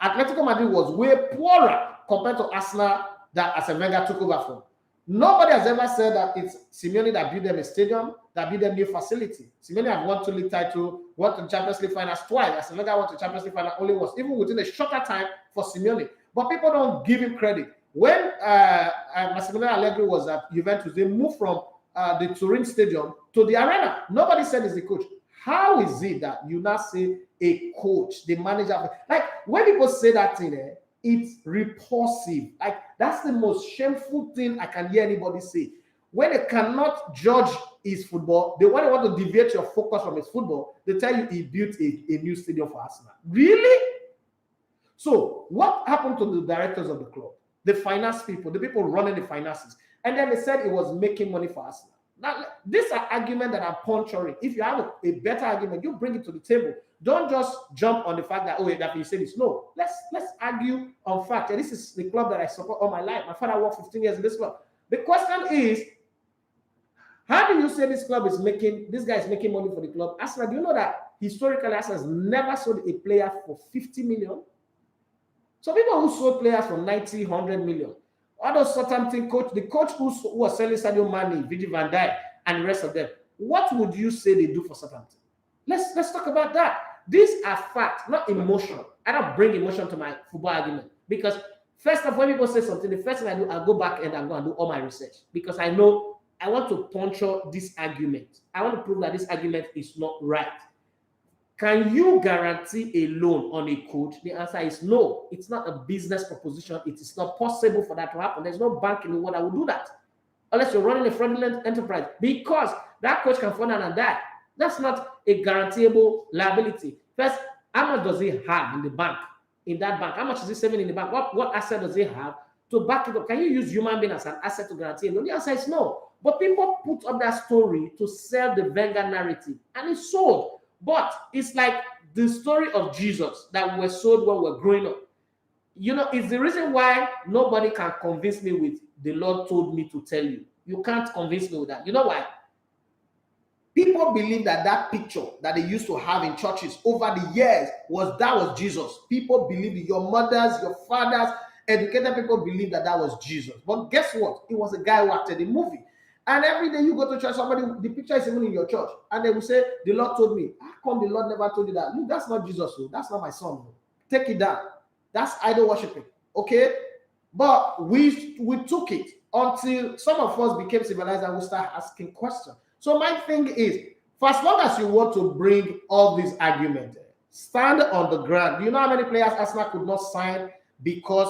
Atletico Madrid was way poorer compared to Arsenal that Arsene Wenger took over from. Nobody has ever said that it's Simeone that built them a stadium, that built them new facility. Simeone have won 2 league titles, won the Champions League finals twice. As a won the Champions League final only once, even within a shorter time for Simeone. But people don't give him credit. When Massimiliano Allegri was at Juventus, they moved from the Turin Stadium to the arena. Nobody said he's the coach. How is it that you now say a coach, the manager? Like when people say that thing, it's repulsive. Like that's the most shameful thing I can hear anybody say. When they cannot judge his football, they want to deviate your focus from his football. They tell you he built a new stadium for Arsenal. Really? So what happened to the directors of the club, the finance people, the people running the finances? And then they said it was making money for Arsenal. Now, this is an argument that I'm puncturing. If you have a better argument, you bring it to the table. Don't just jump on the fact that, that you say this. No, let's argue on fact. And this is the club that I support all my life. My father worked 15 years in this club. The question is, how do you say this guy is making money for the club? Arsenal, do you know that historically Arsenal has never sold a player for 50 million? So people who sold players for 90, 100 million. All those Southampton coach, the coach who was selling Sadio Mane, Virgil van Dijk, and the rest of them, what would you say they do for Southampton? Let's talk about that. These are facts, not emotion. I don't bring emotion to my football argument because first of all, when people say something, the first thing I do, I'll go back and I'm going to do all my research because I know I want to puncture this argument. I want to prove that this argument is not right. Can you guarantee a loan on a coach? The answer is no. It's not a business proposition. It is not possible for that to happen. There's no bank in the world that will do that. Unless you're running a fraudulent enterprise. Because that coach can fall down and die. That's not a guaranteeable liability. First, how much does he have in the bank? In that bank? How much is he saving in the bank? What asset does he have to back it up? Can you use human being as an asset to guarantee a loan? The answer is no. But people put up that story to sell the Wenger narrative. And it's sold. But it's like the story of Jesus that were sold when we were growing up. You know, it's the reason why nobody can convince me with the Lord told me to tell you. You can't convince me with that. You know why? People believe that picture that they used to have in churches over the years was Jesus. People believe it. Your mothers, your fathers, educated people believe that was Jesus. But guess what? It was a guy who acted in a movie. And every day you go to church, the picture is even in your church. And they will say, the Lord told me. How come the Lord never told you that? Look, that's not Jesus. That's not my son. Take it down. That's idol worshiping. Okay? But we took it until some of us became civilized and we start asking questions. So my thing is, for as long as you want to bring all these arguments, stand on the ground. Do you know how many players Arsenal could not sign because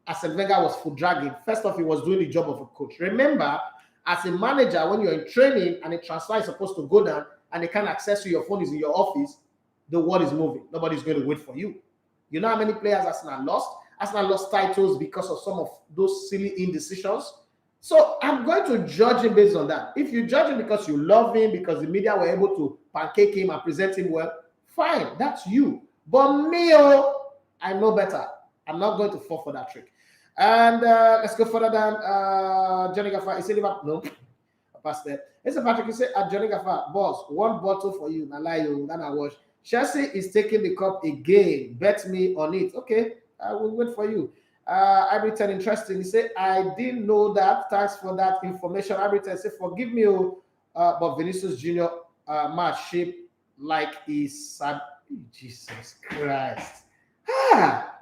Arsene Wenger was foot dragging? First off, he was doing the job of a coach. Remember, as a manager, when you're in training and a transfer is supposed to go down and they can't access you, your phone is in your office, the world is moving. Nobody's going to wait for you. You know how many players Arsenal lost? Arsenal lost titles because of some of those silly indecisions. So I'm going to judge him based on that. If you judge him because you love him, because the media were able to pancake him and present him well, fine, that's you. But me, I know better. I'm not going to fall for that trick. And let's go further than Johnny Gaffa. Is it Liverpool? No. Past that. It's a Patrick. You say at Johnny Gaffa, boss, one bottle for you. I lie you. Then I watch. Chelsea is taking the cup again. Bet me on it. Okay, I will wait for you. Ibriton, interesting. He said, I didn't know that. Thanks for that information. Ibriton said, forgive me, but Vinicius Jr. match shape like he's sad. Jesus Christ.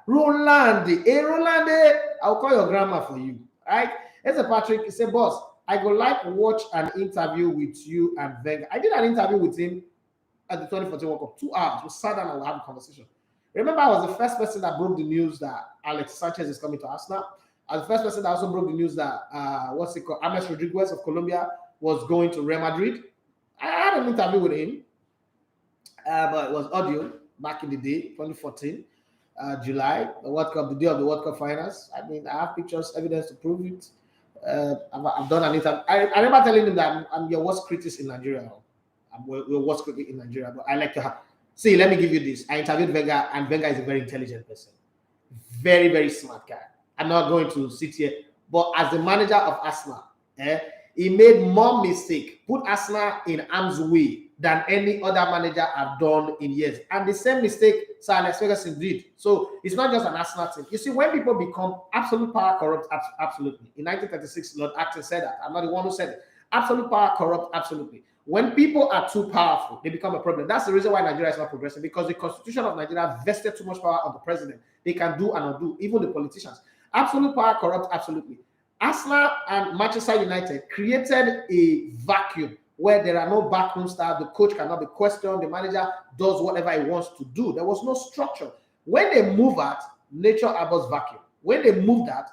Rolande, Rolande, I'll call your grandma for you. Right? As a Patrick, he said, boss, I go like watch an interview with you and Wenger. I did an interview with him at the 2014 World Cup, 2 hours. We sat down and we had a conversation. Remember, I was the first person that broke the news that Alex Sanchez is coming to Arsenal. I was the first person that also broke the news that James Rodriguez of Colombia was going to Real Madrid. I had an interview with him, but it was audio back in the day, 2014. July, the World Cup, the day of the World Cup finals. I mean, I have pictures, evidence to prove it. I've done an interview. I remember telling him that I'm your worst critic in Nigeria. I'm your worst critic in Nigeria, but I like to have. See, let me give you this. I interviewed Wenger, and Wenger is a very intelligent person. Very, very smart guy. I'm not going to sit here, but as the manager of Arsenal, he made more mistake, put Arsenal in harm's way than any other manager have done in years. And the same mistake Sir Alex Ferguson did. So it's not just an Arsenal thing. You see, when people become absolute power corrupt, absolutely. In 1936, Lord Acton said that. I'm not the one who said it. Absolute power corrupt, absolutely. When people are too powerful, they become a problem. That's the reason why Nigeria is not progressing, because the constitution of Nigeria vested too much power on the president. They can do and undo, even the politicians. Absolute power corrupt, absolutely. Arsenal and Manchester United created a vacuum where there are no backroom staff, the coach cannot be questioned, the manager does whatever he wants to do. There was no structure. When they move out, nature abhors vacuum. When they move that,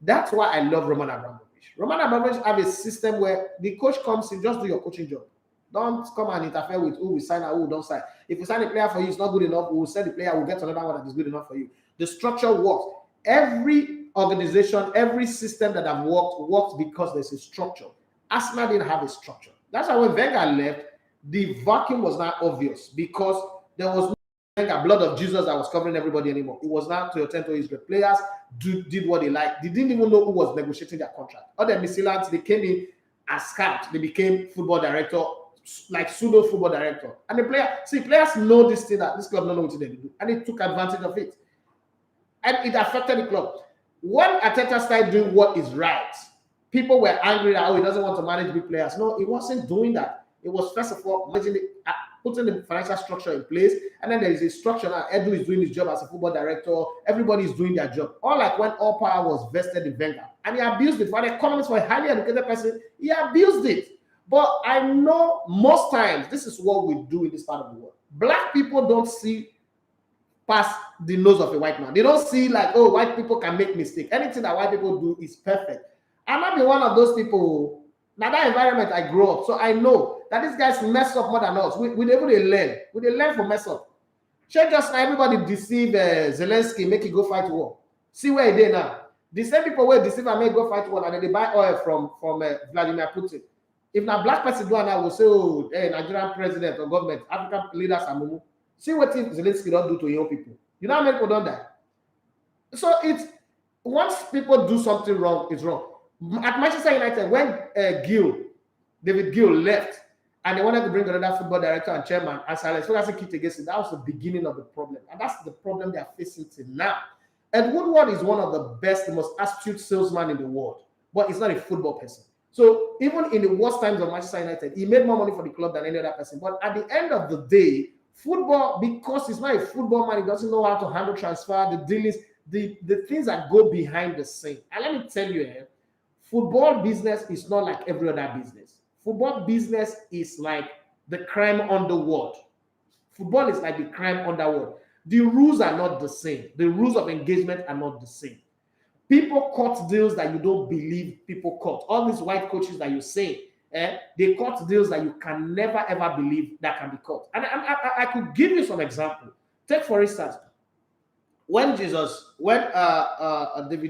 that's why I love Roman Abramovich. Roman Abramovich have a system where the coach comes in, just do your coaching job. Don't come and interfere with who we sign and who don't sign. If we sign a player for you, it's not good enough, we will sell the player, we'll get another one that is good enough for you. The structure works. Every organization, every system that have worked because there's a structure. Arsenal didn't have a structure. That's why when Wenger left, the vacuum was not obvious, because there was no Wenger blood of Jesus that was covering everybody anymore. It was not to attend to Israel. Players did what they liked. They didn't even know who was negotiating their contract. Other Michelins, they came in as scouts. They became football director, like pseudo football director. And the players know this thing, that this club don't know what they do. And they took advantage of it. And it affected the club. When Arteta started doing what is right, people were angry that, he doesn't want to manage big players. No, he wasn't doing that. It was, first of all, putting the financial structure in place, and then there is a structure now. Edu is doing his job as a football director. Everybody is doing their job. All like when all power was vested in Wenger, and he abused it. For an economist, for a highly educated person, he abused it. But I know most times this is what we do in this part of the world. Black people don't see past the nose of a white man. They don't see like, white people can make mistakes. Anything that white people do is perfect. I'm not be one of those people. Now that environment I grew up, so I know that these guys mess up more than us. We able to learn. We learn from mess up. Check just everybody deceive Zelensky, make it go fight war. See where he did now. The same people will deceive and make go fight war, and then they buy oil from Vladimir Putin. If now black person do, and I will say, hey, Nigerian president or government, African leaders are mumu. See what Zelensky don't do to young people. You know how many people don't die? So it's once people do something wrong, it's wrong. At Manchester United, when David Gill left, and they wanted to bring another football director and chairman, and Alex Ferguson kicked against it, that was the beginning of the problem. And that's the problem they are facing till now. Ed Woodward is one of the best, the most astute salesman in the world, but he's not a football person. So even in the worst times of Manchester United, he made more money for the club than any other person. But at the end of the day, football, because he's not a football man, he doesn't know how to handle transfer, the dealings, the things that go behind the scene. And let me tell you, football business is not like every other business. Football business is like the crime underworld. Football is like the crime underworld. The rules are not the same. The rules of engagement are not the same. People cut deals that you don't believe people cut. All these white coaches that you say, they cut deals that you can never ever believe that can be cut. And I could give you some example. Take for instance, when David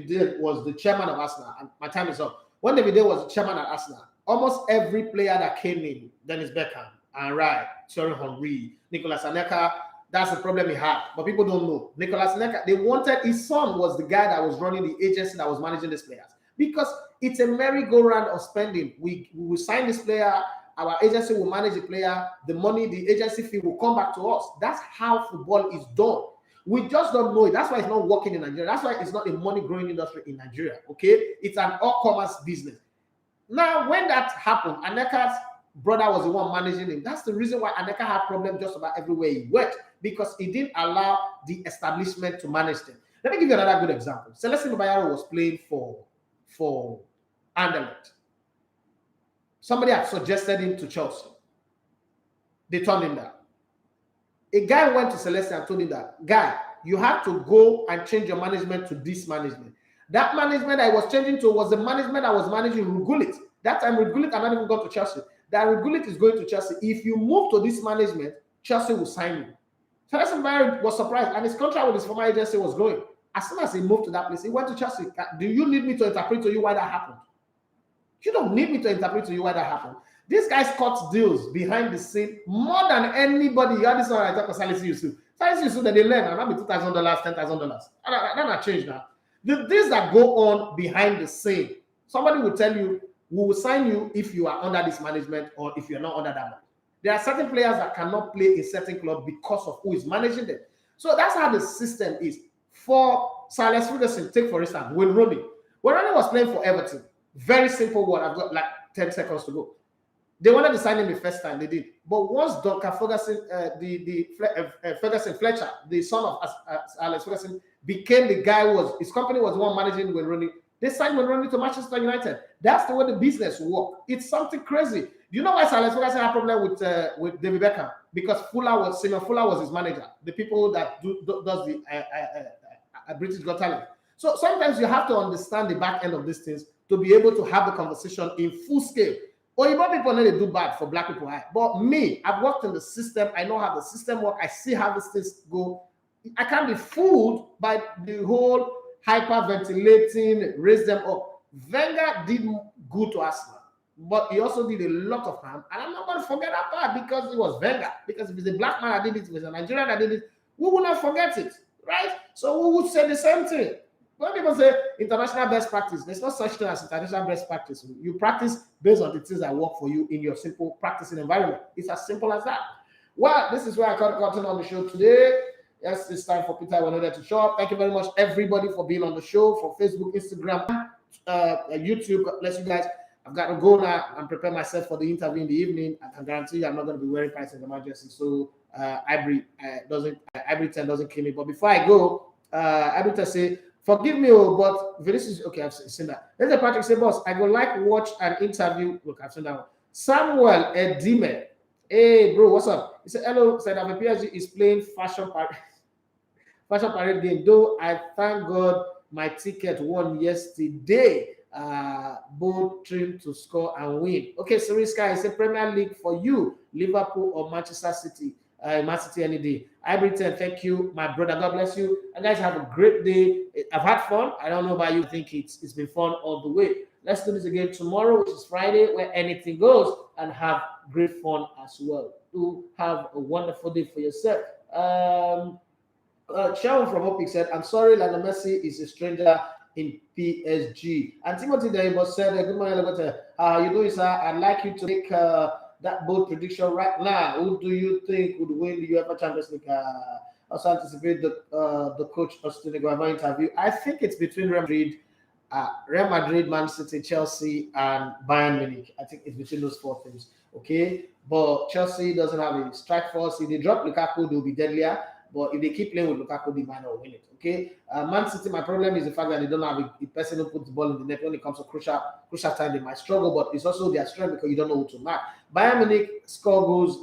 Bild was the chairman of Arsenal, and my time is up. When David Bild was the chairman at Arsenal, almost every player that came in, Dennis Beckham, and Rai, Thierry Henry, Nicolas Anelka, that's the problem he had. But people don't know. Nicolas Anelka, they wanted, his son was the guy that was running the agency that was managing these players. Because it's a merry-go-round of spending. We will sign this player, our agency will manage the player, the money, the agency fee will come back to us. That's how football is done. We just don't know it. That's why it's not working in Nigeria. That's why it's not a money-growing industry in Nigeria, okay? It's an all-commerce business. Now, when that happened, Aneka's brother was the one managing him. That's the reason why Aneka had problems just about everywhere he went, because he didn't allow the establishment to manage them. Let me give you another good example. Celestine Bayaro was playing for Anderlecht. Somebody had suggested him to Chelsea. They turned him down. A guy went to Celestine and told him that, guy, you have to go and change your management to this management. That management I was changing to was the management I was managing Rugulit. That time Rugulit had not even gone to Chelsea. That Rugulit is going to Chelsea. If you move to this management, Chelsea will sign you. Celestine Bayaro was surprised, and his contract with his former agency was going. As soon as he moved to that place, he went to Chelsea. Do you need me to interpret to you why that happened? You don't need me to interpret to you why that happened. These guys cut deals behind the scene more than anybody. You had this one I talk about Salisu Yusuf. Salisu Yusuf that they learn, and that'll be $2,000, $10,000. That not change now. The things that go on behind the scene, somebody will tell you, we will sign you if you are under this management or if you're not under that one. There are certain players that cannot play in certain club because of who is managing them. So that's how the system is. For Sir Alex Ferguson, take for instance, when Rooney was playing for Everton, very simple word, I've got like 10 seconds to go. They wanted to sign him the first time, they did. But once Duncan Ferguson, Ferguson Fletcher, the son of Alex Ferguson, became the guy his company was the one managing Wayne Rooney, they signed Wayne Rooney to Manchester United. That's the way the business works. It's something crazy. Do you know why Sir Alex Ferguson had a problem with David Beckham? Because Simon Fuller was his manager, the people that does the British Got Talent. So sometimes you have to understand the back end of these things to be able to have the conversation in full scale. Or you people know they do bad for black people. But me, I've worked in the system. I know how the system works. I see how these things go. I can't be fooled by the whole hyperventilating, raise them up. Wenger did good to Arsenal, but he also did a lot of harm. And I'm not going to forget that part because it was Wenger. Because if it's a black man that did it, if it's a Nigerian that did it, we will not forget it, right? So we would say the same thing. When people say international best practice, there's no such thing as international best practice. You practice based on the things that work for you in your simple practicing environment. It's as simple as that. Well, this is where I got content on the show today. Yes, it's time for Peter Wanoda to show up. Thank you very much, everybody, for being on the show, for Facebook, Instagram, YouTube. God bless you guys. I've got to go now and prepare myself for the interview in the evening. I can guarantee you I'm not going to be wearing pants in emergency. So Ivory 10 doesn't kill me. But before I go, Ivory 10 say, forgive me, but this is okay. I've seen that. There's a Patrick say, boss, I would like to watch an interview. Look, I've seen that one. Samuel Edime. Hey, bro, what's up? He said, hello, said I'm a PSG is playing fashion parade game. Though I thank God my ticket won yesterday. Both trim to score and win. Okay, Siriska, it's a Premier League for you, Liverpool or Manchester City. Man City any day. Ibriton, thank you, my brother. God bless you. And guys, have a great day. I've had fun. I don't know about you. I think it's been fun all the way. Let's do this again tomorrow, which is Friday, where anything goes, and have great fun as well. Do have a wonderful day for yourself. Sharon from Opik said, I'm sorry, Lionel Messi is a stranger in PSG. And Timothy Daybo said, good morning, how you doing, sir? I'd like you to make that bold prediction right now. Who do you think would win the UEFA Champions League? Also anticipate the coach Austin Guava interview. I think it's between Real Madrid, Man City, Chelsea, and Bayern Munich. I think it's between those four teams. Okay, but Chelsea doesn't have a strike force. If they drop Lukaku, they'll be deadlier. But if they keep playing with Lukaku, they might not win it. Okay, Man City. My problem is the fact that they don't have a person who puts the ball in the net when it comes to crucial time. They might struggle, but it's also their strength because you don't know who to mark. Bayern Munich score goals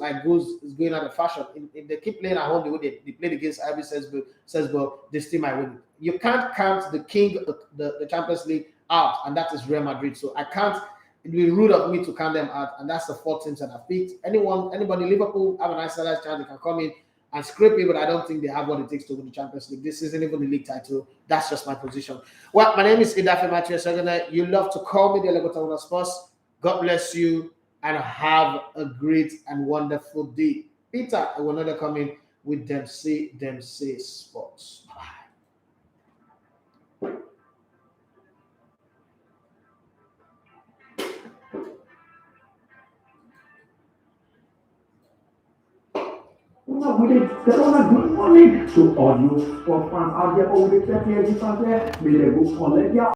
is going out of fashion. If they keep playing at home the way they played against Ivory Salzburg, this team might win it. You can't count the king of the Champions League out, and that is Real Madrid. So I can't. It will be rude of me to count them out, and that's the four teams that I've picked. Anybody, Liverpool have a nice chance. They can come in and scrape it, but I don't think they have what it takes to win the Champions League. This isn't even the league title. That's just my position. Well, my name is Idafe Matthew Sagana. You love to call me the ELEGBETETVRADIO Sports. God bless you and have a great and wonderful day. Peter, I will not come in with them say sports. Bye. Good morning to all you sports fans out there, all the PSG fans there. May they go collect their